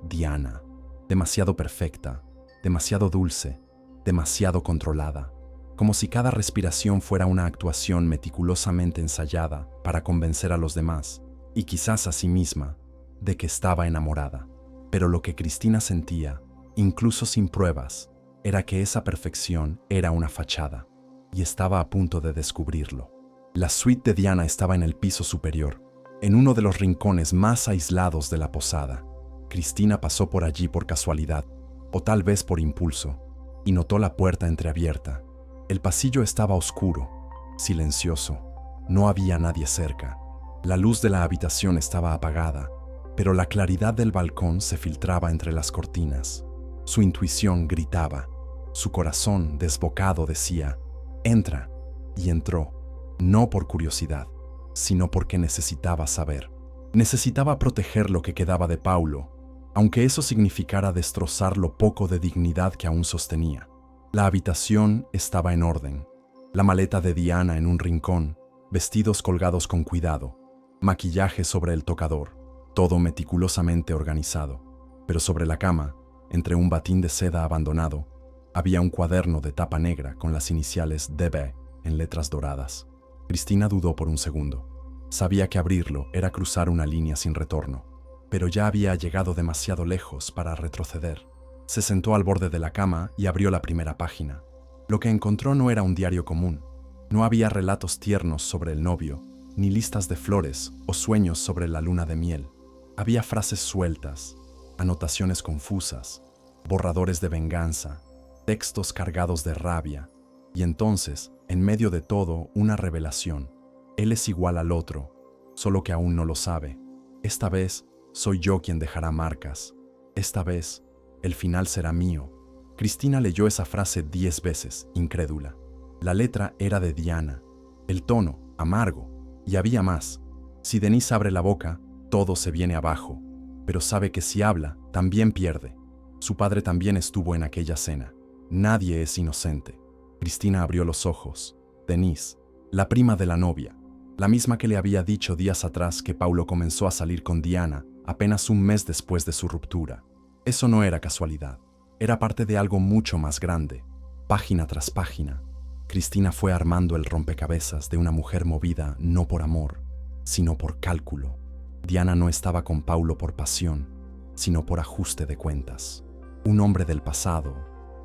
Diana, demasiado perfecta, demasiado dulce, demasiado controlada, como si cada respiración fuera una actuación meticulosamente ensayada para convencer a los demás, y quizás a sí misma, de que estaba enamorada. Pero lo que Cristina sentía, incluso sin pruebas, era que esa perfección era una fachada, y estaba a punto de descubrirlo. La suite de Diana estaba en el piso superior, en uno de los rincones más aislados de la posada. Cristina pasó por allí por casualidad, o tal vez por impulso, y notó la puerta entreabierta. El pasillo estaba oscuro, silencioso. No había nadie cerca. La luz de la habitación estaba apagada, pero la claridad del balcón se filtraba entre las cortinas. Su intuición gritaba. Su corazón desbocado decía: «Entra», y entró. No por curiosidad, sino porque necesitaba saber. Necesitaba proteger lo que quedaba de Paulo, aunque eso significara destrozar lo poco de dignidad que aún sostenía. La habitación estaba en orden. La maleta de Diana en un rincón, vestidos colgados con cuidado, maquillaje sobre el tocador, todo meticulosamente organizado. Pero sobre la cama, entre un batín de seda abandonado, había un cuaderno de tapa negra con las iniciales DB en letras doradas. Cristina dudó por un segundo. Sabía que abrirlo era cruzar una línea sin retorno, pero ya había llegado demasiado lejos para retroceder. Se sentó al borde de la cama y abrió la primera página. Lo que encontró no era un diario común. No había relatos tiernos sobre el novio, ni listas de flores o sueños sobre la luna de miel. Había frases sueltas, anotaciones confusas, borradores de venganza, textos cargados de rabia. Y entonces, en medio de todo, una revelación. Él es igual al otro, solo que aún no lo sabe. Esta vez, soy yo quien dejará marcas. Esta vez, el final será mío. Cristina leyó esa frase 10 veces, incrédula. La letra era de Diana, el tono, amargo, y había más. Si Denise abre la boca, todo se viene abajo, pero sabe que si habla, también pierde. Su padre también estuvo en aquella cena. Nadie es inocente. Cristina abrió los ojos. Denise, la prima de la novia, la misma que le había dicho días atrás que Paulo comenzó a salir con Diana apenas un mes después de su ruptura. Eso no era casualidad, era parte de algo mucho más grande. Página tras página, Cristina fue armando el rompecabezas de una mujer movida no por amor, sino por cálculo. Diana no estaba con Paulo por pasión, sino por ajuste de cuentas. Un hombre del pasado,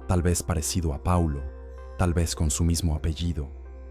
tal vez parecido a Paulo, tal vez con su mismo apellido,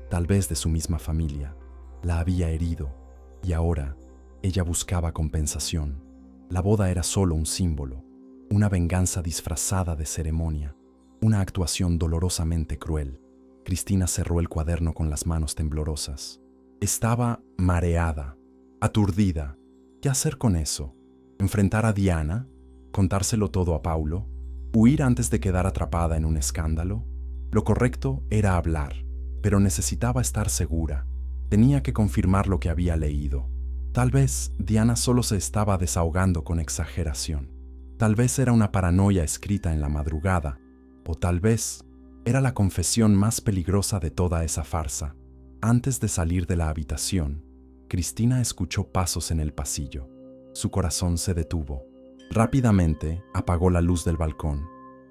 tal vez de su misma familia, la había herido, y ahora ella buscaba compensación. La boda era solo un símbolo, una venganza disfrazada de ceremonia, una actuación dolorosamente cruel. Cristina cerró el cuaderno con las manos temblorosas. Estaba mareada, aturdida. ¿Qué hacer con eso? ¿Enfrentar a Diana? ¿Contárselo todo a Paulo? ¿Huir antes de quedar atrapada en un escándalo? Lo correcto era hablar, pero necesitaba estar segura. Tenía que confirmar lo que había leído. Tal vez Diana solo se estaba desahogando con exageración. Tal vez era una paranoia escrita en la madrugada, o tal vez era la confesión más peligrosa de toda esa farsa. Antes de salir de la habitación, Cristina escuchó pasos en el pasillo. Su corazón se detuvo. Rápidamente apagó la luz del balcón,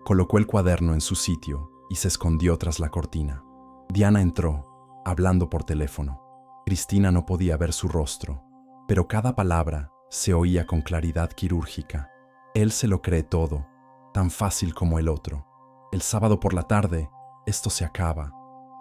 colocó el cuaderno en su sitio y se escondió tras la cortina. Diana entró, hablando por teléfono. Cristina no podía ver su rostro, pero cada palabra se oía con claridad quirúrgica. Él se lo cree todo, tan fácil como el otro. El sábado por la tarde, esto se acaba,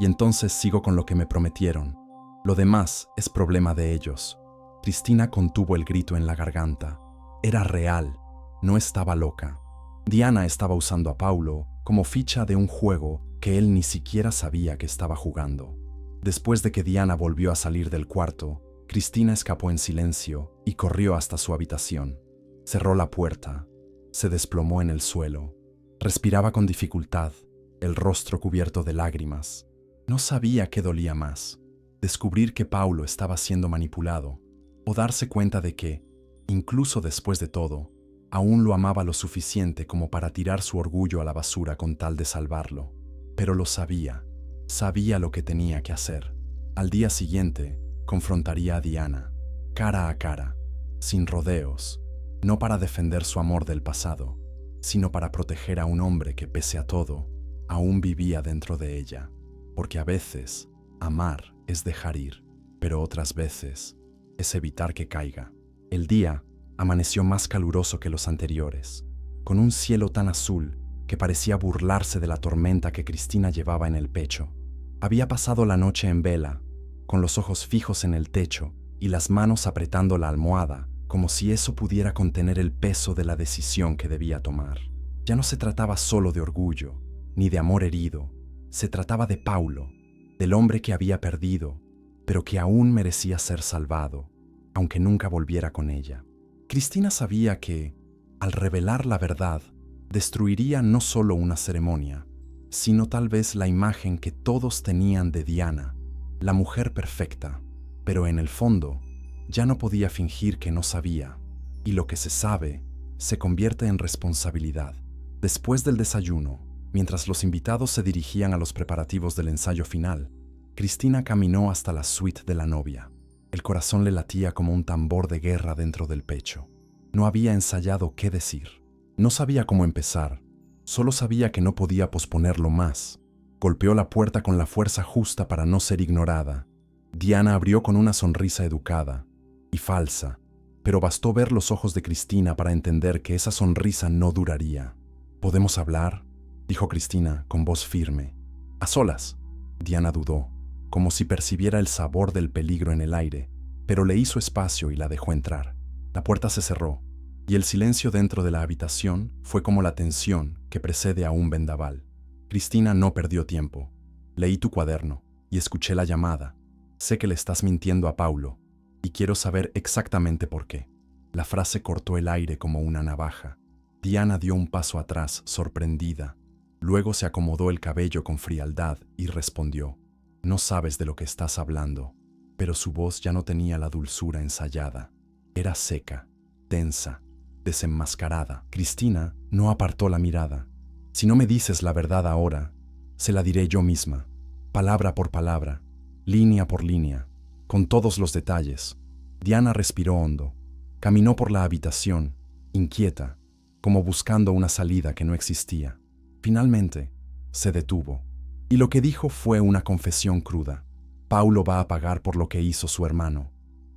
y entonces sigo con lo que me prometieron. Lo demás es problema de ellos. Cristina contuvo el grito en la garganta. Era real, no estaba loca. Diana estaba usando a Paulo como ficha de un juego que él ni siquiera sabía que estaba jugando. Después de que Diana volvió a salir del cuarto, Cristina escapó en silencio y corrió hasta su habitación. Cerró la puerta, se desplomó en el suelo. Respiraba con dificultad, el rostro cubierto de lágrimas. No sabía qué dolía más: descubrir que Paulo estaba siendo manipulado, o darse cuenta de que, incluso después de todo, aún lo amaba lo suficiente como para tirar su orgullo a la basura con tal de salvarlo. Pero lo sabía, sabía lo que tenía que hacer. Al día siguiente, confrontaría a Diana, cara a cara, sin rodeos, no para defender su amor del pasado, sino para proteger a un hombre que, pese a todo, aún vivía dentro de ella. Porque a veces, amar es dejar ir, pero otras veces es evitar que caiga. El día amaneció más caluroso que los anteriores, con un cielo tan azul que parecía burlarse de la tormenta que Cristina llevaba en el pecho. Había pasado la noche en vela, con los ojos fijos en el techo y las manos apretando la almohada, como si eso pudiera contener el peso de la decisión que debía tomar. Ya no se trataba solo de orgullo, ni de amor herido. Se trataba de Paulo, del hombre que había perdido, pero que aún merecía ser salvado, aunque nunca volviera con ella. Cristina sabía que, al revelar la verdad, destruiría no solo una ceremonia, sino tal vez la imagen que todos tenían de Diana, la mujer perfecta. Pero en el fondo, ya no podía fingir que no sabía, y lo que se sabe se convierte en responsabilidad. Después del desayuno, mientras los invitados se dirigían a los preparativos del ensayo final, Cristina caminó hasta la suite de la novia. El corazón le latía como un tambor de guerra dentro del pecho. No había ensayado qué decir. No sabía cómo empezar. Solo sabía que no podía posponerlo más. Golpeó la puerta con la fuerza justa para no ser ignorada. Diana abrió con una sonrisa educada y falsa, pero bastó ver los ojos de Cristina para entender que esa sonrisa no duraría. «¿Podemos hablar?», dijo Cristina con voz firme. «A solas». Diana dudó, como si percibiera el sabor del peligro en el aire, pero le hizo espacio y la dejó entrar. La puerta se cerró, y el silencio dentro de la habitación fue como la tensión que precede a un vendaval. Cristina no perdió tiempo. «Leí tu cuaderno y escuché la llamada. Sé que le estás mintiendo a Paulo, y quiero saber exactamente por qué». La frase cortó el aire como una navaja. Diana dio un paso atrás, sorprendida. Luego se acomodó el cabello con frialdad y respondió: «No sabes de lo que estás hablando». Pero su voz ya no tenía la dulzura ensayada. Era seca, tensa, desenmascarada. Cristina no apartó la mirada. «Si no me dices la verdad ahora, se la diré yo misma, palabra por palabra, línea por línea, con todos los detalles». Diana respiró hondo. Caminó por la habitación, inquieta, como buscando una salida que no existía. Finalmente, se detuvo, y lo que dijo fue una confesión cruda. «Paulo va a pagar por lo que hizo su hermano.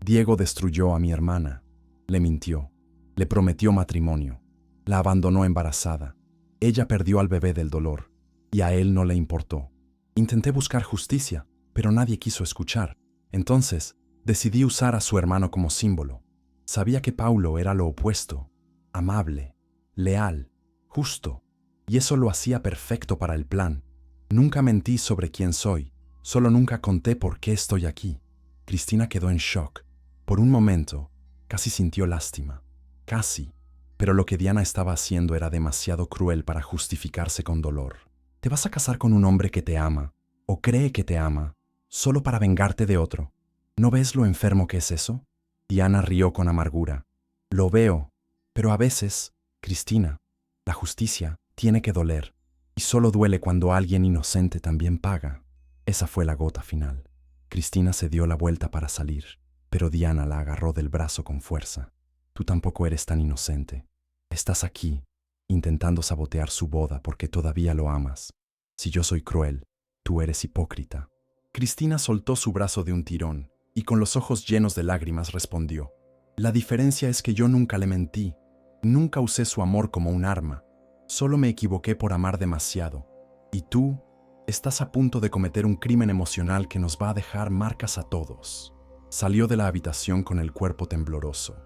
Diego destruyó a mi hermana, le mintió, le prometió matrimonio, la abandonó embarazada. Ella perdió al bebé del dolor, y a él no le importó. Intenté buscar justicia, pero nadie quiso escuchar. Entonces, decidí usar a su hermano como símbolo. Sabía que Paulo era lo opuesto, amable, leal, justo, y eso lo hacía perfecto para el plan. Nunca mentí sobre quién soy, solo nunca conté por qué estoy aquí». Cristina quedó en shock. Por un momento, casi sintió lástima. Casi. Pero lo que Diana estaba haciendo era demasiado cruel para justificarse con dolor. «¿Te vas a casar con un hombre que te ama, o cree que te ama, solo para vengarte de otro? ¿No ves lo enfermo que es eso? Diana rió con amargura. Lo veo, pero a veces, Cristina, la justicia tiene que doler. Y solo duele cuando alguien inocente también paga. Esa fue la gota final. Cristina se dio la vuelta para salir, pero Diana la agarró del brazo con fuerza. Tú tampoco eres tan inocente. Estás aquí, intentando sabotear su boda porque todavía lo amas. Si yo soy cruel, tú eres hipócrita. Cristina soltó su brazo de un tirón y con los ojos llenos de lágrimas respondió: La diferencia es que yo nunca le mentí, nunca usé su amor como un arma, solo me equivoqué por amar demasiado. Y tú estás a punto de cometer un crimen emocional que nos va a dejar marcas a todos. Salió de la habitación con el cuerpo tembloroso,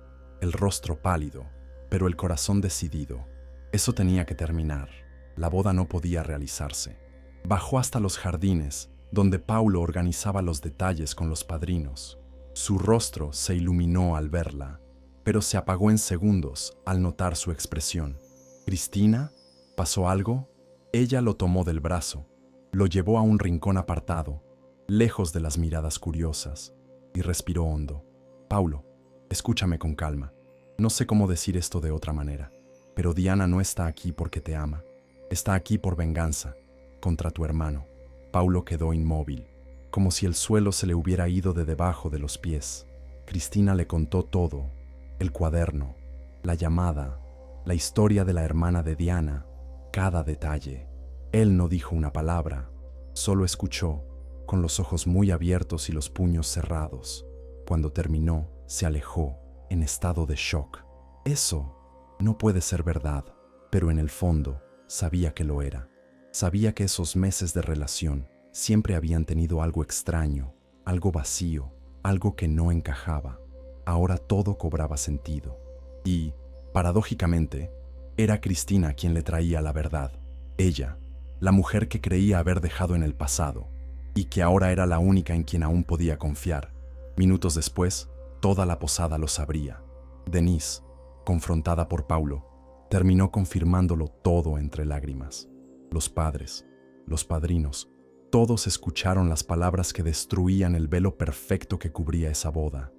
el rostro pálido, pero el corazón decidido. Eso tenía que terminar. La boda no podía realizarse. Bajó hasta los jardines, donde Paulo organizaba los detalles con los padrinos. Su rostro se iluminó al verla, pero se apagó en segundos al notar su expresión. ¿Cristina? ¿Pasó algo? Ella lo tomó del brazo, lo llevó a un rincón apartado, lejos de las miradas curiosas, y respiró hondo. Paulo, escúchame con calma. No sé cómo decir esto de otra manera, pero Diana no está aquí porque te ama. Está aquí por venganza, contra tu hermano. Paulo quedó inmóvil, como si el suelo se le hubiera ido de debajo de los pies. Cristina le contó todo: el cuaderno, la llamada, la historia de la hermana de Diana, cada detalle. Él no dijo una palabra, solo escuchó, con los ojos muy abiertos y los puños cerrados. Cuando terminó, se alejó, en estado de shock. Eso no puede ser verdad, pero en el fondo sabía que lo era. Sabía que esos meses de relación siempre habían tenido algo extraño, algo vacío, algo que no encajaba. Ahora todo cobraba sentido. Y, paradójicamente, era Cristina quien le traía la verdad. Ella, la mujer que creía haber dejado en el pasado, y que ahora era la única en quien aún podía confiar. Minutos después, toda la posada lo sabría. Denise, confrontada por Paulo, terminó confirmándolo todo entre lágrimas. Los padres, los padrinos, todos escucharon las palabras que destruían el velo perfecto que cubría esa boda.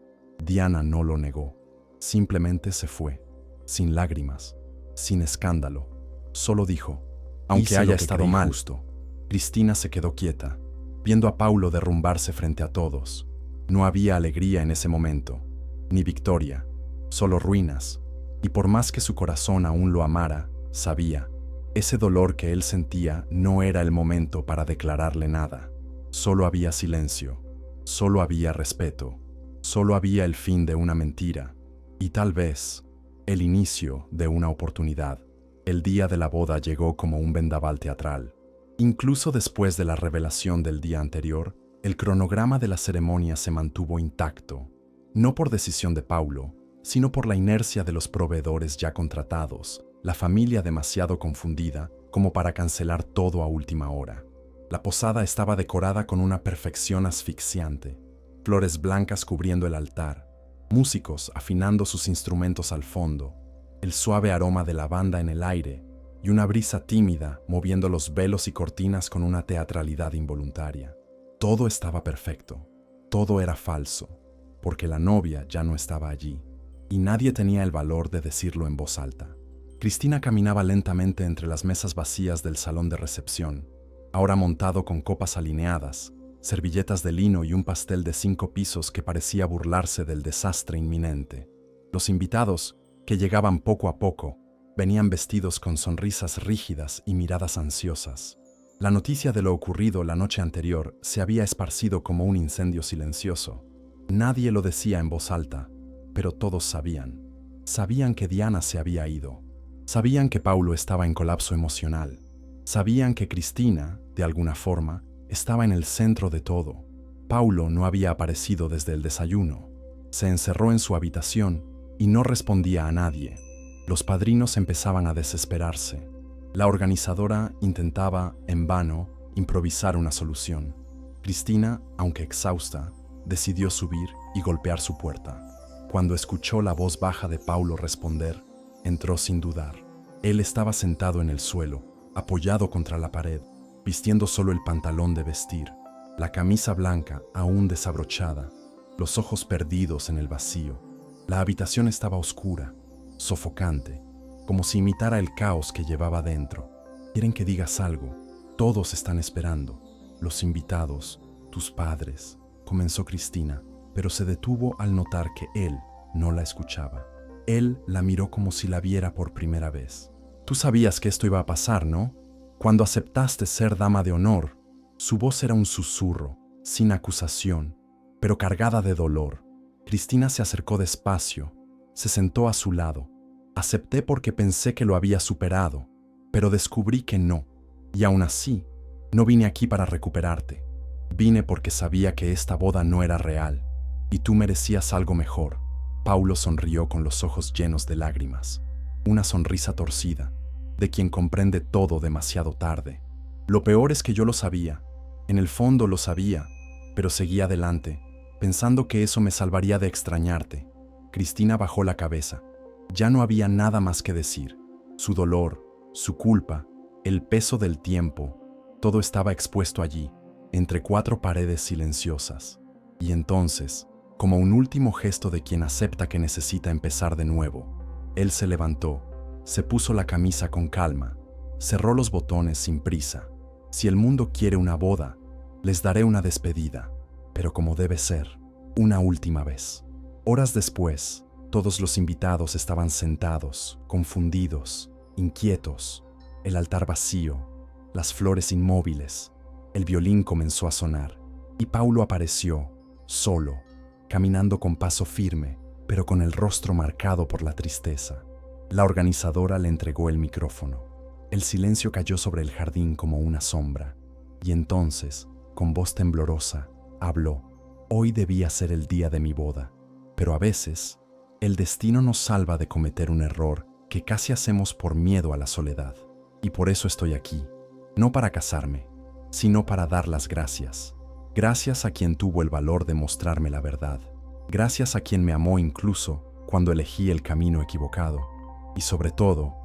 Diana no lo negó, simplemente se fue, sin lágrimas, sin escándalo. Solo dijo: aunque haya estado mal. Justo. Cristina se quedó quieta, viendo a Paulo derrumbarse frente a todos. No había alegría en ese momento, ni victoria, solo ruinas. Y por más que su corazón aún lo amara, sabía, ese dolor que él sentía no era el momento para declararle nada. Solo había silencio, solo había respeto, solo había el fin de una mentira y tal vez el inicio de una oportunidad. El día de la boda llegó como un vendaval teatral. Incluso después de la revelación del día anterior, el cronograma de la ceremonia se mantuvo intacto, no por decisión de Paulo, sino por la inercia de los proveedores ya contratados, la familia demasiado confundida como para cancelar todo a última hora. La posada estaba decorada con una perfección asfixiante, flores blancas cubriendo el altar, músicos afinando sus instrumentos al fondo, el suave aroma de lavanda en el aire y una brisa tímida moviendo los velos y cortinas con una teatralidad involuntaria. Todo estaba perfecto, todo era falso, porque la novia ya no estaba allí, y nadie tenía el valor de decirlo en voz alta. Cristina caminaba lentamente entre las mesas vacías del salón de recepción, ahora montado con copas alineadas, servilletas de lino y un pastel de 5 pisos que parecía burlarse del desastre inminente. Los invitados, que llegaban poco a poco, venían vestidos con sonrisas rígidas y miradas ansiosas. La noticia de lo ocurrido la noche anterior se había esparcido como un incendio silencioso. Nadie lo decía en voz alta, pero todos sabían. Sabían que Diana se había ido. Sabían que Paulo estaba en colapso emocional. Sabían que Cristina, de alguna forma, estaba en el centro de todo. Paulo no había aparecido desde el desayuno. Se encerró en su habitación y no respondía a nadie. Los padrinos empezaban a desesperarse. La organizadora intentaba, en vano, improvisar una solución. Cristina, aunque exhausta, decidió subir y golpear su puerta. Cuando escuchó la voz baja de Paulo responder, entró sin dudar. Él estaba sentado en el suelo, apoyado contra la pared, vistiendo solo el pantalón de vestir, la camisa blanca aún desabrochada, los ojos perdidos en el vacío. La habitación estaba oscura, sofocante, como si imitara el caos que llevaba dentro. Quieren que digas algo. Todos están esperando. Los invitados, tus padres, comenzó Cristina, pero se detuvo al notar que él no la escuchaba. Él la miró como si la viera por primera vez. Tú sabías que esto iba a pasar, ¿no? Cuando aceptaste ser dama de honor. Su voz era un susurro, sin acusación, pero cargada de dolor. Cristina se acercó despacio, se sentó a su lado. Acepté porque pensé que lo había superado, pero descubrí que no. Y aún así, no vine aquí para recuperarte. Vine porque sabía que esta boda no era real, y tú merecías algo mejor. Paulo sonrió con los ojos llenos de lágrimas, una sonrisa torcida, de quien comprende todo demasiado tarde. Lo peor es que yo lo sabía, en el fondo lo sabía, pero seguí adelante, pensando que eso me salvaría de extrañarte. Cristina bajó la cabeza. Ya no había nada más que decir. Su dolor, su culpa, el peso del tiempo, todo estaba expuesto allí, entre cuatro paredes silenciosas. Y entonces, como un último gesto de quien acepta que necesita empezar de nuevo, él se levantó, se puso la camisa con calma, cerró los botones sin prisa. Si el mundo quiere una boda, les daré una despedida, pero como debe ser, una última vez. Horas después, todos los invitados estaban sentados, confundidos, inquietos, el altar vacío, las flores inmóviles. El violín comenzó a sonar, y Paulo apareció, solo, caminando con paso firme, pero con el rostro marcado por la tristeza. La organizadora le entregó el micrófono. El silencio cayó sobre el jardín como una sombra, y entonces, con voz temblorosa, habló. Hoy debía ser el día de mi boda, pero a veces, el destino nos salva de cometer un error que casi hacemos por miedo a la soledad. Y por eso estoy aquí, no para casarme, sino para dar las gracias. Gracias a quien tuvo el valor de mostrarme la verdad. Gracias a quien me amó incluso cuando elegí el camino equivocado. Y sobre todo,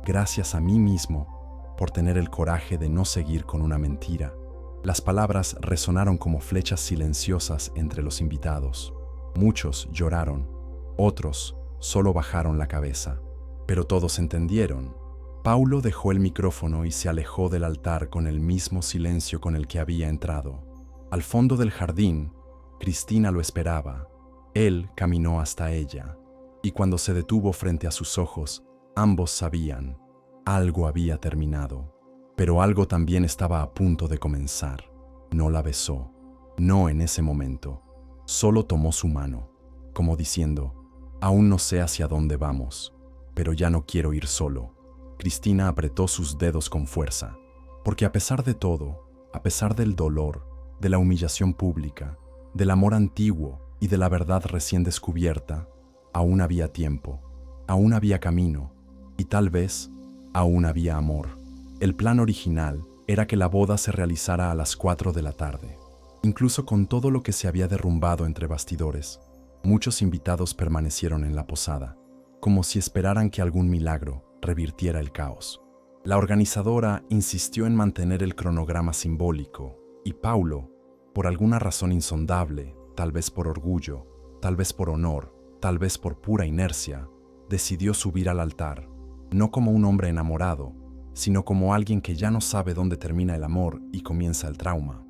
gracias a mí mismo por tener el coraje de no seguir con una mentira. Las palabras resonaron como flechas silenciosas entre los invitados. Muchos lloraron, otros solo bajaron la cabeza, pero todos entendieron. Paulo dejó el micrófono y se alejó del altar con el mismo silencio con el que había entrado. Al fondo del jardín, Cristina lo esperaba. Él caminó hasta ella, y cuando se detuvo frente a sus ojos, ambos sabían, algo había terminado, pero algo también estaba a punto de comenzar. No la besó, no en ese momento, solo tomó su mano, como diciendo, aún no sé hacia dónde vamos, pero ya no quiero ir solo. Cristina apretó sus dedos con fuerza, porque a pesar de todo, a pesar del dolor, de la humillación pública, del amor antiguo y de la verdad recién descubierta, aún había tiempo, aún había camino, y tal vez aún había amor. El plan original era que la boda se realizara a las 4 de la tarde. Incluso con todo lo que se había derrumbado entre bastidores, muchos invitados permanecieron en la posada, como si esperaran que algún milagro revirtiera el caos. La organizadora insistió en mantener el cronograma simbólico, y Paulo, por alguna razón insondable, tal vez por orgullo, tal vez por honor, tal vez por pura inercia, decidió subir al altar, no como un hombre enamorado, sino como alguien que ya no sabe dónde termina el amor y comienza el trauma.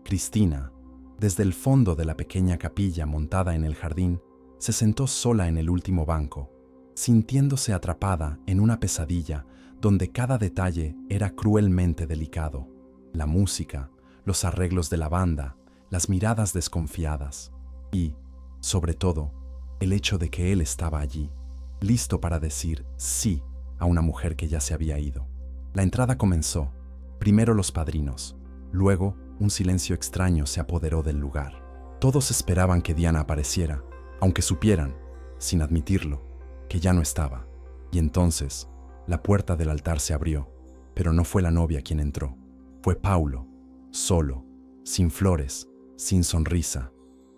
Cristina, desde el fondo de la pequeña capilla montada en el jardín, se sentó sola en el último banco, sintiéndose atrapada en una pesadilla donde cada detalle era cruelmente delicado. La música, los arreglos de la banda, las miradas desconfiadas y, sobre todo, el hecho de que él estaba allí, listo para decir sí a una mujer que ya se había ido. La entrada comenzó, primero los padrinos, luego un silencio extraño se apoderó del lugar. Todos esperaban que Diana apareciera, aunque supieran, sin admitirlo, que ya no estaba. Y entonces, la puerta del altar se abrió, pero no fue la novia quien entró. Fue Paulo, solo, sin flores, sin sonrisa,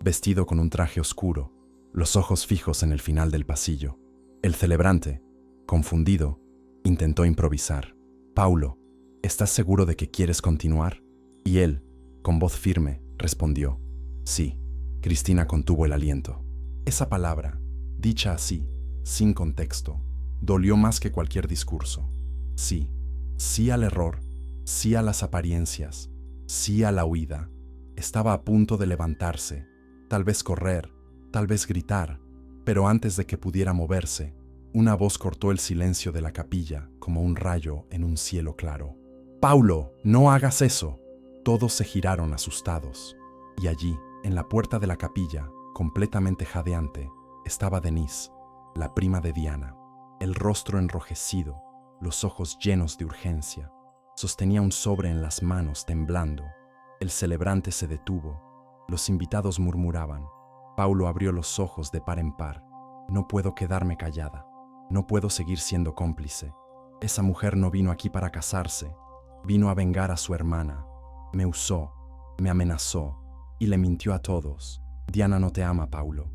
vestido con un traje oscuro, los ojos fijos en el final del pasillo. El celebrante, confundido, intentó improvisar. «Paulo, ¿estás seguro de que quieres continuar?» Y él, con voz firme, respondió, «Sí». Cristina contuvo el aliento. Esa palabra, dicha así, sin contexto, dolió más que cualquier discurso. Sí, sí al error, sí a las apariencias, sí a la huida. Estaba a punto de levantarse, tal vez correr, tal vez gritar, pero antes de que pudiera moverse, una voz cortó el silencio de la capilla como un rayo en un cielo claro. «Paulo, no hagas eso». Todos se giraron asustados, y allí, en la puerta de la capilla, completamente jadeante, estaba Denise, la prima de Diana, el rostro enrojecido, los ojos llenos de urgencia. Sostenía un sobre en las manos, temblando. El celebrante se detuvo. Los invitados murmuraban. Paulo abrió los ojos de par en par. «No puedo quedarme callada. No puedo seguir siendo cómplice. Esa mujer no vino aquí para casarse. Vino a vengar a su hermana. Me usó, me amenazó y le mintió a todos. Diana no te ama, Paulo.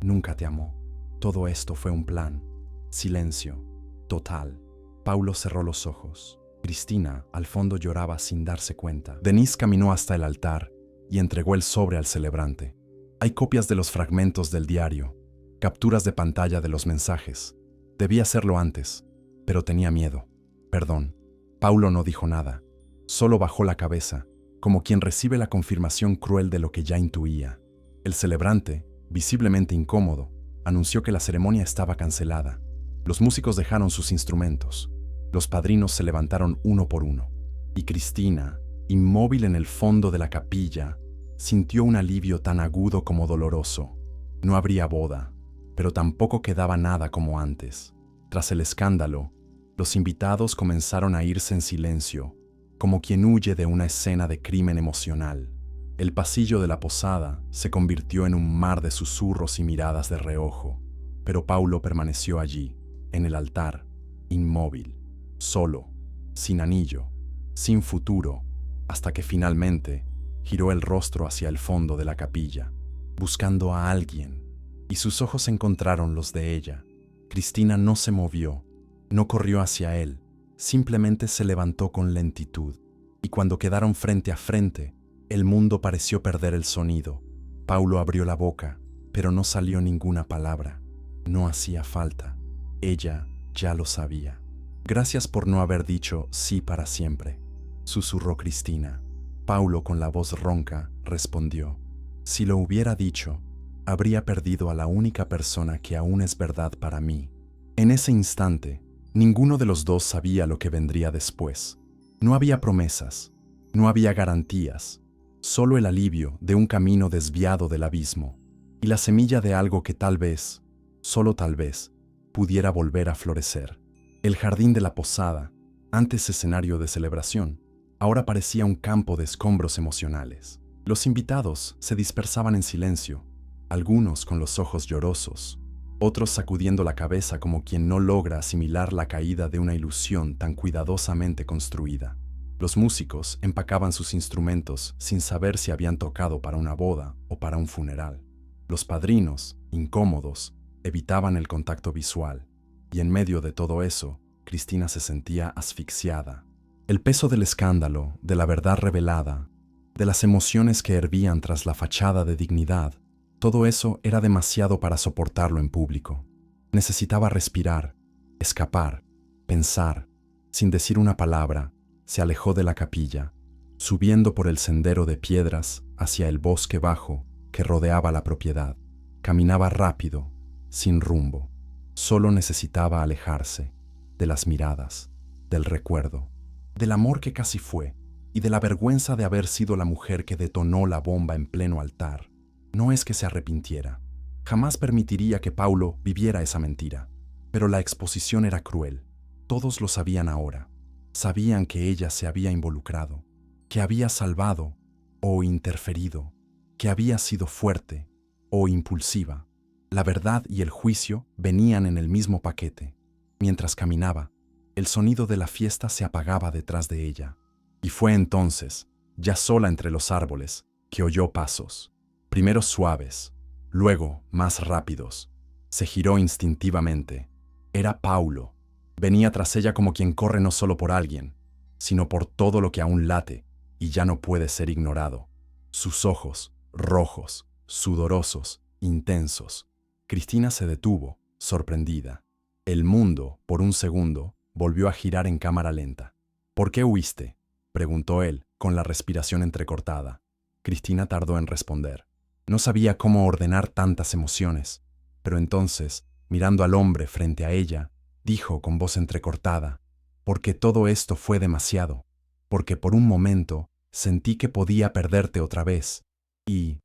Nunca te amó. Todo esto fue un plan». Silencio. Total. Paulo cerró los ojos. Cristina, al fondo, lloraba sin darse cuenta. Denise caminó hasta el altar y entregó el sobre al celebrante. Hay copias de los fragmentos del diario, capturas de pantalla de los mensajes. Debía hacerlo antes, pero tenía miedo. Perdón. Paulo no dijo nada. Solo bajó la cabeza, como quien recibe la confirmación cruel de lo que ya intuía. El celebrante, visiblemente incómodo, anunció que la ceremonia estaba cancelada. Los músicos dejaron sus instrumentos. Los padrinos se levantaron uno por uno. Y Cristina, inmóvil en el fondo de la capilla, sintió un alivio tan agudo como doloroso. No habría boda, pero tampoco quedaba nada como antes. Tras el escándalo, los invitados comenzaron a irse en silencio, como quien huye de una escena de crimen emocional. El pasillo de la posada se convirtió en un mar de susurros y miradas de reojo, pero Paulo permaneció allí, en el altar, inmóvil, solo, sin anillo, sin futuro, hasta que finalmente giró el rostro hacia el fondo de la capilla, buscando a alguien, y sus ojos encontraron los de ella. Cristina no se movió, no corrió hacia él, simplemente se levantó con lentitud, y cuando quedaron frente a frente, el mundo pareció perder el sonido. Paulo abrió la boca, pero no salió ninguna palabra. No hacía falta. Ella ya lo sabía. «Gracias por no haber dicho sí para siempre», susurró Cristina. Paulo, con la voz ronca, respondió: «Si lo hubiera dicho, habría perdido a la única persona que aún es verdad para mí». En ese instante, ninguno de los dos sabía lo que vendría después. No había promesas, no había garantías, solo el alivio de un camino desviado del abismo y la semilla de algo que tal vez, solo tal vez, pudiera volver a florecer. El jardín de la posada, antes escenario de celebración, ahora parecía un campo de escombros emocionales. Los invitados se dispersaban en silencio, algunos con los ojos llorosos, otros sacudiendo la cabeza como quien no logra asimilar la caída de una ilusión tan cuidadosamente construida. Los músicos empacaban sus instrumentos sin saber si habían tocado para una boda o para un funeral. Los padrinos, incómodos, evitaban el contacto visual, y en medio de todo eso, Cristina se sentía asfixiada. El peso del escándalo, de la verdad revelada, de las emociones que hervían tras la fachada de dignidad, todo eso era demasiado para soportarlo en público. Necesitaba respirar, escapar, pensar. Sin decir una palabra, se alejó de la capilla, subiendo por el sendero de piedras hacia el bosque bajo que rodeaba la propiedad. Caminaba rápido, sin rumbo. Solo necesitaba alejarse de las miradas, del recuerdo, del amor que casi fue y de la vergüenza de haber sido la mujer que detonó la bomba en pleno altar. No es que se arrepintiera. Jamás permitiría que Paulo viviera esa mentira. Pero la exposición era cruel. Todos lo sabían ahora. Sabían que ella se había involucrado, que había salvado o interferido, que había sido fuerte o impulsiva. La verdad y el juicio venían en el mismo paquete. Mientras caminaba, el sonido de la fiesta se apagaba detrás de ella. Y fue entonces, ya sola entre los árboles, que oyó pasos. Primero suaves, luego más rápidos. Se giró instintivamente. Era Paulo. Venía tras ella como quien corre no solo por alguien, sino por todo lo que aún late y ya no puede ser ignorado. Sus ojos, rojos, sudorosos, intensos. Cristina se detuvo, sorprendida. El mundo, por un segundo, volvió a girar en cámara lenta. ¿Por qué huiste?, preguntó él, con la respiración entrecortada. Cristina tardó en responder. No sabía cómo ordenar tantas emociones, pero entonces, mirando al hombre frente a ella, dijo con voz entrecortada: porque todo esto fue demasiado, porque por un momento sentí que podía perderte otra vez, y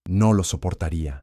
no lo soportaría.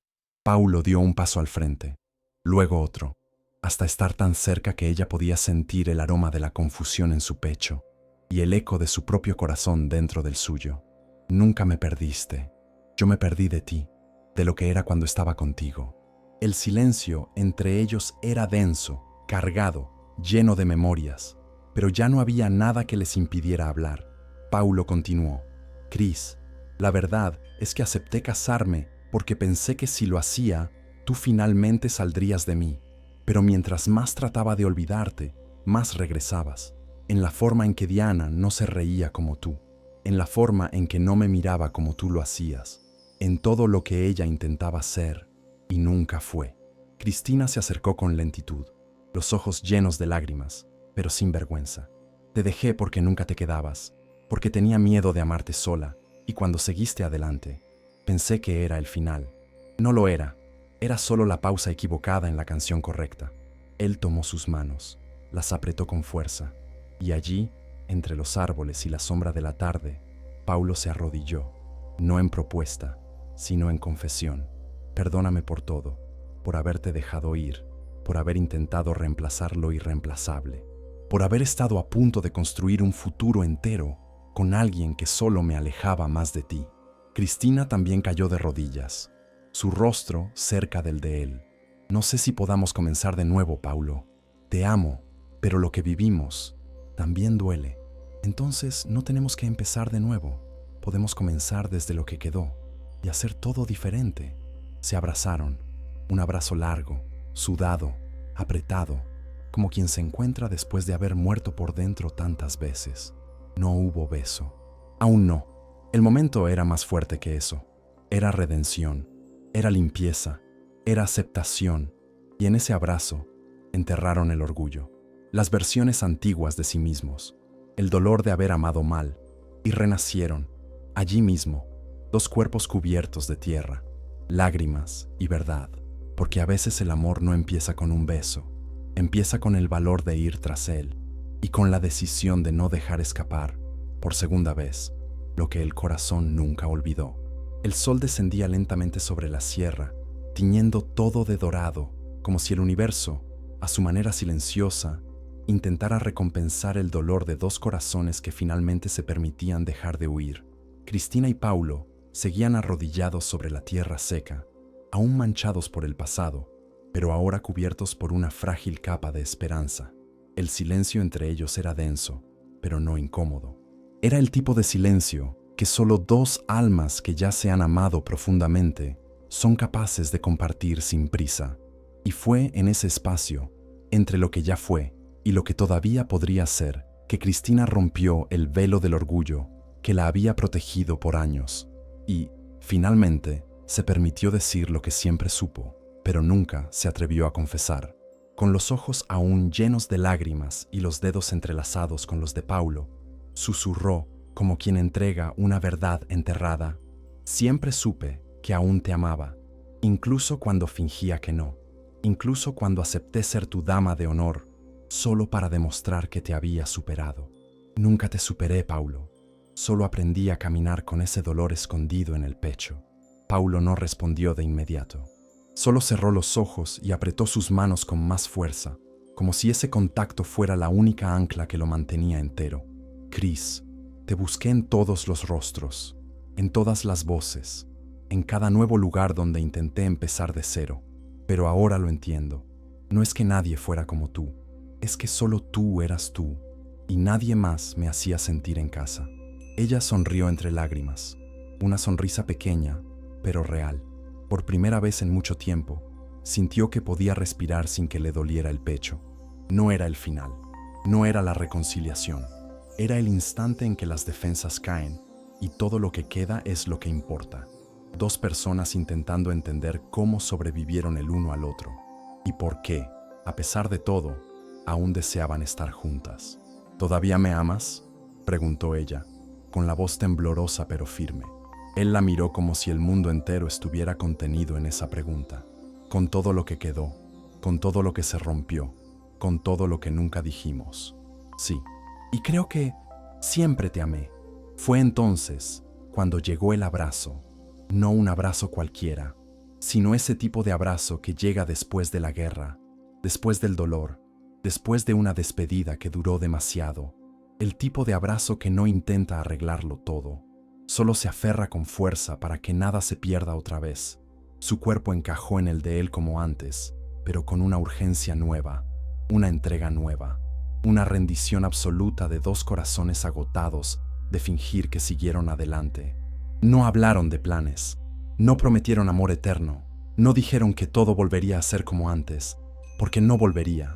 Paulo dio un paso al frente, luego otro, hasta estar tan cerca que ella podía sentir el aroma de la confusión en su pecho y el eco de su propio corazón dentro del suyo. Nunca me perdiste, yo me perdí de ti, de lo que era cuando estaba contigo. El silencio entre ellos era denso, cargado, lleno de memorias, pero ya no había nada que les impidiera hablar. Paulo continuó: Cris, la verdad es que acepté casarme porque pensé que si lo hacía, tú finalmente saldrías de mí. Pero mientras más trataba de olvidarte, más regresabas. En la forma en que Diana no se reía como tú, en la forma en que no me miraba como tú lo hacías, en todo lo que ella intentaba ser y nunca fue. Cristina se acercó con lentitud, los ojos llenos de lágrimas, pero sin vergüenza. Te dejé porque nunca te quedabas, porque tenía miedo de amarte sola, y cuando seguiste adelante, pensé que era el final. No lo era, era solo la pausa equivocada en la canción correcta. Él tomó sus manos, las apretó con fuerza, y allí, entre los árboles y la sombra de la tarde, Paulo se arrodilló, no en propuesta, sino en confesión. Perdóname por todo, por haberte dejado ir, por haber intentado reemplazar lo irreemplazable, por haber estado a punto de construir un futuro entero con alguien que solo me alejaba más de ti. Cristina también cayó de rodillas, su rostro cerca del de él. No sé si podamos comenzar de nuevo, Paulo. Te amo, pero lo que vivimos también duele. Entonces no tenemos que empezar de nuevo. Podemos comenzar desde lo que quedó y hacer todo diferente. Se abrazaron, un abrazo largo, sudado, apretado, como quien se encuentra después de haber muerto por dentro tantas veces. No hubo beso. Aún no. El momento era más fuerte que eso. Era redención, era limpieza, era aceptación, y en ese abrazo enterraron el orgullo, las versiones antiguas de sí mismos, el dolor de haber amado mal, y renacieron, allí mismo, dos cuerpos cubiertos de tierra, lágrimas y verdad, porque a veces el amor no empieza con un beso, empieza con el valor de ir tras él, y con la decisión de no dejar escapar, por segunda vez, lo que el corazón nunca olvidó. El sol descendía lentamente sobre la sierra, tiñendo todo de dorado, como si el universo, a su manera silenciosa, intentara recompensar el dolor de dos corazones que finalmente se permitían dejar de huir. Cristina y Paulo seguían arrodillados sobre la tierra seca, aún manchados por el pasado, pero ahora cubiertos por una frágil capa de esperanza. El silencio entre ellos era denso, pero no incómodo. Era el tipo de silencio que solo dos almas que ya se han amado profundamente son capaces de compartir sin prisa. Y fue en ese espacio, entre lo que ya fue y lo que todavía podría ser, que Cristina rompió el velo del orgullo que la había protegido por años y, finalmente, se permitió decir lo que siempre supo, pero nunca se atrevió a confesar. Con los ojos aún llenos de lágrimas y los dedos entrelazados con los de Paulo, susurró como quien entrega una verdad enterrada: siempre supe que aún te amaba, incluso cuando fingía que no, incluso cuando acepté ser tu dama de honor, solo para demostrar que te había superado. Nunca te superé, Paulo. Solo aprendí a caminar con ese dolor escondido en el pecho. Paulo no respondió de inmediato. Solo cerró los ojos y apretó sus manos con más fuerza, como si ese contacto fuera la única ancla que lo mantenía entero. Cris, te busqué en todos los rostros, en todas las voces, en cada nuevo lugar donde intenté empezar de cero. Pero ahora lo entiendo. No es que nadie fuera como tú, es que solo tú eras tú, y nadie más me hacía sentir en casa. Ella sonrió entre lágrimas, una sonrisa pequeña, pero real. Por primera vez en mucho tiempo, sintió que podía respirar sin que le doliera el pecho. No era el final, no era la reconciliación, era el instante en que las defensas caen y todo lo que queda es lo que importa. dos personas intentando entender cómo sobrevivieron el uno al otro y por qué, a pesar de todo, aún deseaban estar juntas. ¿Todavía me amas?, preguntó ella, con la voz temblorosa pero firme. Él la miró como si el mundo entero estuviera contenido en esa pregunta, con todo lo que quedó, con todo lo que se rompió, con todo lo que nunca dijimos. Sí, y creo que siempre te amé. Fue entonces cuando llegó el abrazo, no un abrazo cualquiera, sino ese tipo de abrazo que llega después de la guerra, después del dolor, después de una despedida que duró demasiado, el tipo de abrazo que no intenta arreglarlo todo, solo se aferra con fuerza para que nada se pierda otra vez. Su cuerpo encajó en el de él como antes, pero con una urgencia nueva, una entrega nueva, una rendición absoluta de dos corazones agotados de fingir que siguieron adelante. No hablaron de planes, no prometieron amor eterno, no dijeron que todo volvería a ser como antes, porque no volvería,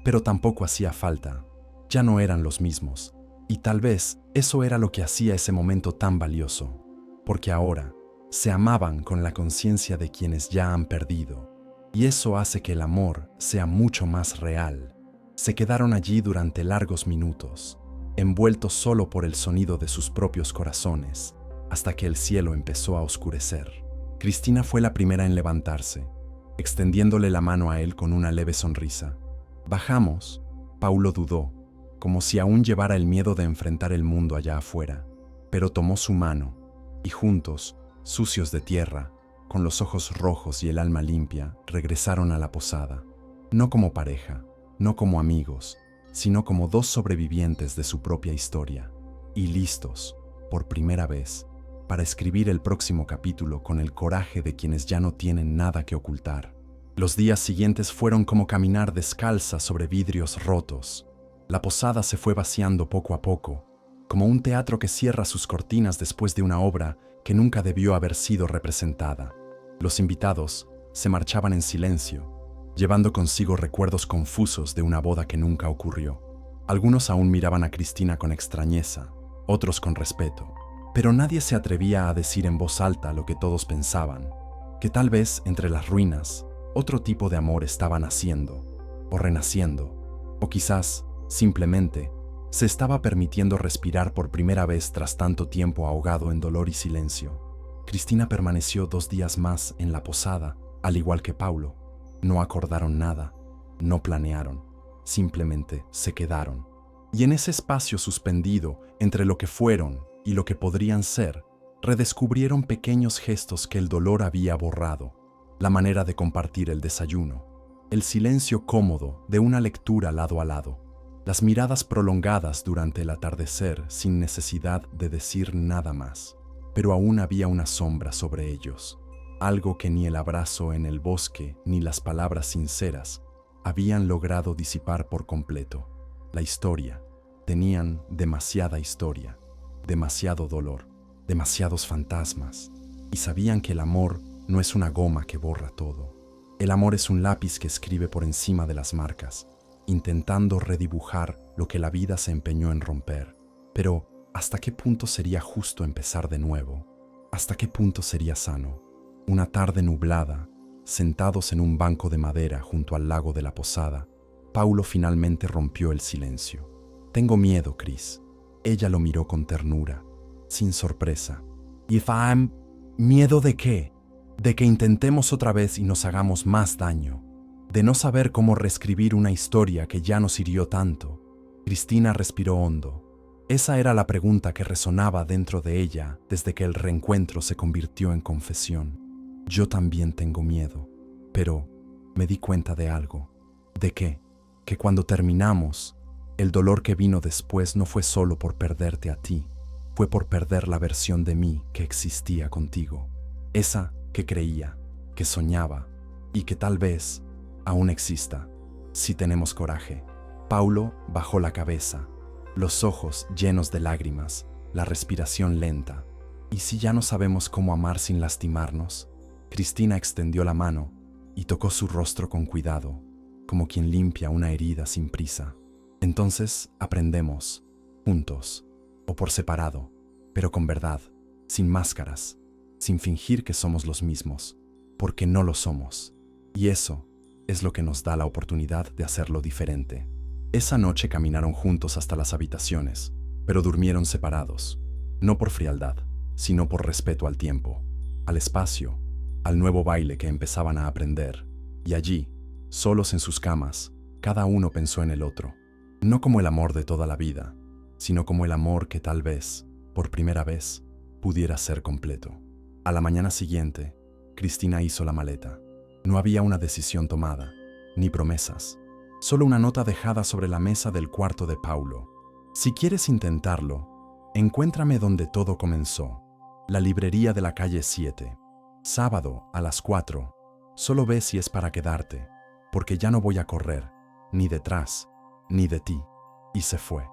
pero tampoco hacía falta. Ya no eran los mismos, y tal vez eso era lo que hacía ese momento tan valioso, porque ahora se amaban con la conciencia de quienes ya han perdido, y eso hace que el amor sea mucho más real. Se quedaron allí durante largos minutos, envueltos solo por el sonido de sus propios corazones, hasta que el cielo empezó a oscurecer. Cristina fue la primera en levantarse, extendiéndole la mano a él con una leve sonrisa. Bajamos. Paulo dudó, como si aún llevara el miedo de enfrentar el mundo allá afuera, pero tomó su mano, y juntos, sucios de tierra, con los ojos rojos y el alma limpia, regresaron a la posada, no como pareja, no como amigos, sino como dos sobrevivientes de su propia historia, y listos, por primera vez, para escribir el próximo capítulo con el coraje de quienes ya no tienen nada que ocultar. Los días siguientes fueron como caminar descalza sobre vidrios rotos. La posada se fue vaciando poco a poco, como un teatro que cierra sus cortinas después de una obra que nunca debió haber sido representada. Los invitados se marchaban en silencio, llevando consigo recuerdos confusos de una boda que nunca ocurrió. Algunos aún miraban a Cristina con extrañeza, otros con respeto, pero nadie se atrevía a decir en voz alta lo que todos pensaban, que tal vez entre las ruinas otro tipo de amor estaba naciendo, o renaciendo, o quizás, simplemente, se estaba permitiendo respirar por primera vez tras tanto tiempo ahogado en dolor y silencio. Cristina permaneció 2 días más en la posada, al igual que Paulo. No acordaron nada, no planearon, simplemente se quedaron. Y en ese espacio suspendido entre lo que fueron y lo que podrían ser, redescubrieron pequeños gestos que el dolor había borrado. La manera de compartir el desayuno, el silencio cómodo de una lectura lado a lado, las miradas prolongadas durante el atardecer sin necesidad de decir nada más. Pero aún había una sombra sobre ellos, algo que ni el abrazo en el bosque ni las palabras sinceras habían logrado disipar por completo. La historia. Tenían demasiada historia, demasiado dolor, demasiados fantasmas, y sabían que el amor no es una goma que borra todo. El amor es un lápiz que escribe por encima de las marcas, intentando redibujar lo que la vida se empeñó en romper. Pero, ¿hasta qué punto sería justo empezar de nuevo? ¿Hasta qué punto sería sano? Una tarde nublada, sentados en un banco de madera junto al lago de la posada, Paulo finalmente rompió el silencio. «Tengo miedo, Chris». Ella lo miró con ternura, sin sorpresa. ¿Miedo de qué? De que intentemos otra vez y nos hagamos más daño, de no saber cómo reescribir una historia que ya nos hirió tanto. Cristina respiró hondo. Esa era la pregunta que resonaba dentro de ella desde que el reencuentro se convirtió en confesión. Yo también tengo miedo, pero me di cuenta de algo. ¿De qué? Que cuando terminamos, el dolor que vino después no fue solo por perderte a ti, fue por perder la versión de mí que existía contigo. Esa que creía, que soñaba y que tal vez aún exista, si tenemos coraje. Paulo bajó la cabeza, los ojos llenos de lágrimas, la respiración lenta. ¿Y si ya no sabemos cómo amar sin lastimarnos? Cristina extendió la mano y tocó su rostro con cuidado, como quien limpia una herida sin prisa. Entonces aprendemos, juntos, o por separado, pero con verdad, sin máscaras, sin fingir que somos los mismos, porque no lo somos. Y eso es lo que nos da la oportunidad de hacerlo diferente. Esa noche caminaron juntos hasta las habitaciones, pero durmieron separados, no por frialdad, sino por respeto al tiempo, al espacio, al nuevo baile que empezaban a aprender. Y allí, solos en sus camas, cada uno pensó en el otro, no como el amor de toda la vida, sino como el amor que tal vez, por primera vez, pudiera ser completo. A la mañana siguiente, Cristina hizo la maleta. No había una decisión tomada, ni promesas, solo una nota dejada sobre la mesa del cuarto de Paulo. Si quieres intentarlo, encuéntrame donde todo comenzó, la librería de la calle 7. Sábado, a las 4. Solo ve si es para quedarte, porque ya no voy a correr, ni detrás, ni de ti. Y se fue.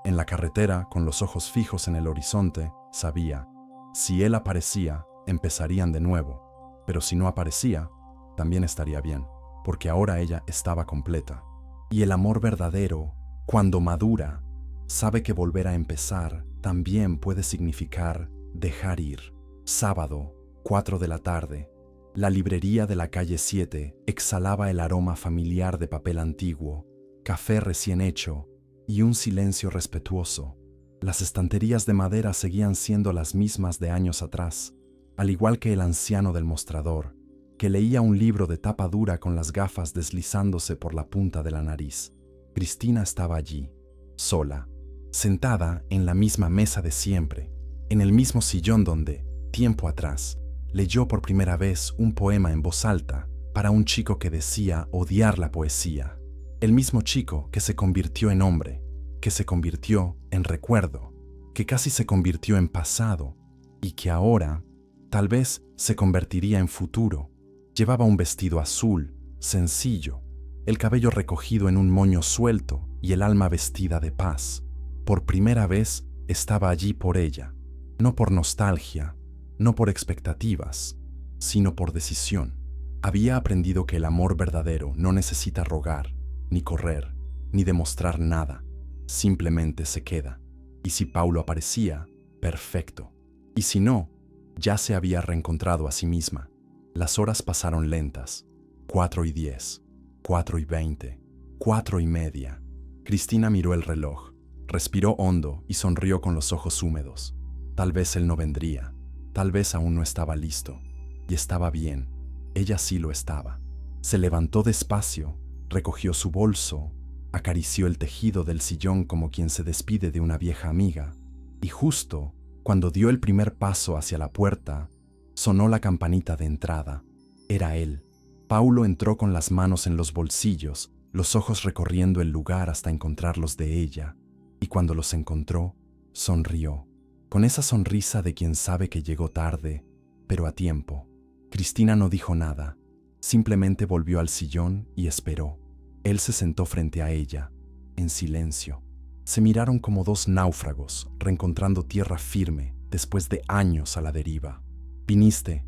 En la carretera, con los ojos fijos en el horizonte, sabía, si él aparecía, empezarían de nuevo, pero si no aparecía, también estaría bien, porque ahora ella estaba completa. Y el amor verdadero, cuando madura, sabe que volver a empezar también puede significar dejar ir. Sábado, 4 de la tarde, la librería de la calle 7 exhalaba el aroma familiar de papel antiguo, café recién hecho y un silencio respetuoso. Las estanterías de madera seguían siendo las mismas de años atrás, al igual que el anciano del mostrador, que leía un libro de tapa dura con las gafas deslizándose por la punta de la nariz. Cristina estaba allí, sola, sentada en la misma mesa de siempre, en el mismo sillón donde, tiempo atrás, leyó por primera vez un poema en voz alta para un chico que decía odiar la poesía. El mismo chico que se convirtió en hombre, que se convirtió en recuerdo, que casi se convirtió en pasado y que ahora, tal vez, se convertiría en futuro. Llevaba un vestido azul, sencillo, el cabello recogido en un moño suelto y el alma vestida de paz. Por primera vez estaba allí por ella, no por nostalgia, no por expectativas, sino por decisión. Había aprendido que el amor verdadero no necesita rogar, ni correr, ni demostrar nada. Simplemente se queda. Y si Paulo aparecía, perfecto. Y si no, ya se había reencontrado a sí misma. Las horas pasaron lentas. 4:10, 4:20, 4:30. Cristina miró el reloj, respiró hondo y sonrió con los ojos húmedos. Tal vez él no vendría, tal vez aún no estaba listo. Y estaba bien, ella sí lo estaba. Se levantó despacio, recogió su bolso, acarició el tejido del sillón como quien se despide de una vieja amiga, y justo cuando dio el primer paso hacia la puerta, sonó la campanita de entrada. Era él. Paulo entró con las manos en los bolsillos, los ojos recorriendo el lugar hasta encontrar los de ella, y cuando los encontró, sonrió, con esa sonrisa de quien sabe que llegó tarde, pero a tiempo. Cristina no dijo nada, simplemente volvió al sillón y esperó. Él se sentó frente a ella, en silencio. Se miraron como dos náufragos, reencontrando tierra firme después de años a la deriva. «Viniste»,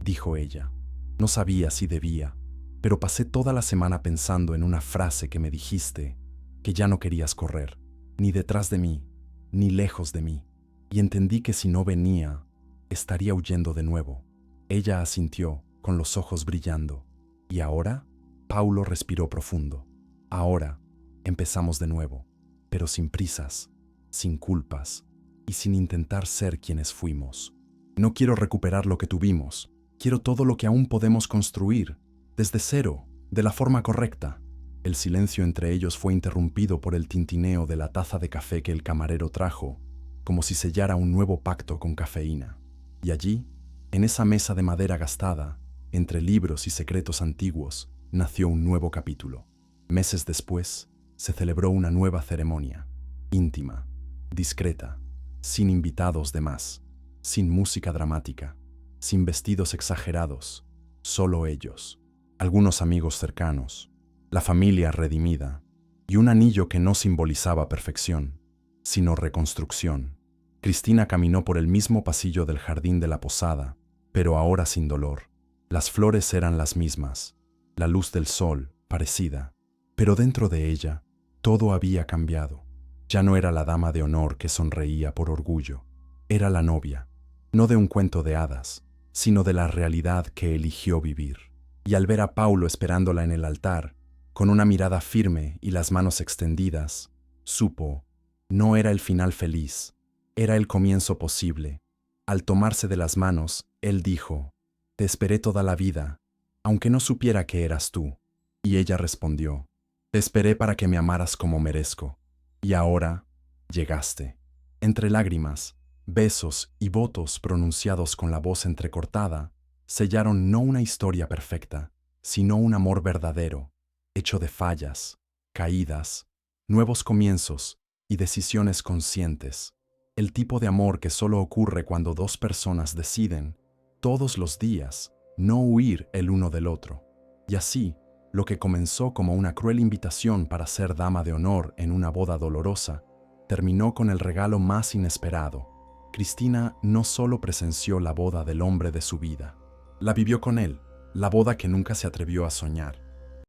dijo ella. «No sabía si debía, pero pasé toda la semana pensando en una frase que me dijiste, que ya no querías correr, ni detrás de mí, ni lejos de mí, y entendí que si no venía, estaría huyendo de nuevo». Ella asintió, con los ojos brillando. «¿Y ahora?» Paulo respiró profundo. «Ahora empezamos de nuevo, pero sin prisas, sin culpas y sin intentar ser quienes fuimos. No quiero recuperar lo que tuvimos, quiero todo lo que aún podemos construir, desde cero, de la forma correcta». El silencio entre ellos fue interrumpido por el tintineo de la taza de café que el camarero trajo, como si sellara un nuevo pacto con cafeína. Y allí, en esa mesa de madera gastada, entre libros y secretos antiguos, nació un nuevo capítulo. Meses después, se celebró una nueva ceremonia, íntima, discreta, sin invitados de más, sin música dramática, sin vestidos exagerados, solo ellos, algunos amigos cercanos, la familia redimida y un anillo que no simbolizaba perfección, sino reconstrucción. Cristina caminó por el mismo pasillo del jardín de la posada, pero ahora sin dolor. Las flores eran las mismas, la luz del sol parecida, pero dentro de ella todo había cambiado. Ya no era la dama de honor que sonreía por orgullo, era la novia, no de un cuento de hadas, sino de la realidad que eligió vivir. Y al ver a Paulo esperándola en el altar, con una mirada firme y las manos extendidas, supo, no era el final feliz, era el comienzo posible. Al tomarse de las manos, él dijo, «Te esperé toda la vida, aunque no supiera que eras tú». Y ella respondió, «Te esperé para que me amaras como merezco, y ahora llegaste». Entre lágrimas, besos y votos pronunciados con la voz entrecortada, sellaron no una historia perfecta, sino un amor verdadero, hecho de fallas, caídas, nuevos comienzos y decisiones conscientes. El tipo de amor que solo ocurre cuando dos personas deciden, todos los días, no huir el uno del otro. Y así, lo que comenzó como una cruel invitación para ser dama de honor en una boda dolorosa, terminó con el regalo más inesperado. Cristina no solo presenció la boda del hombre de su vida, la vivió con él, la boda que nunca se atrevió a soñar.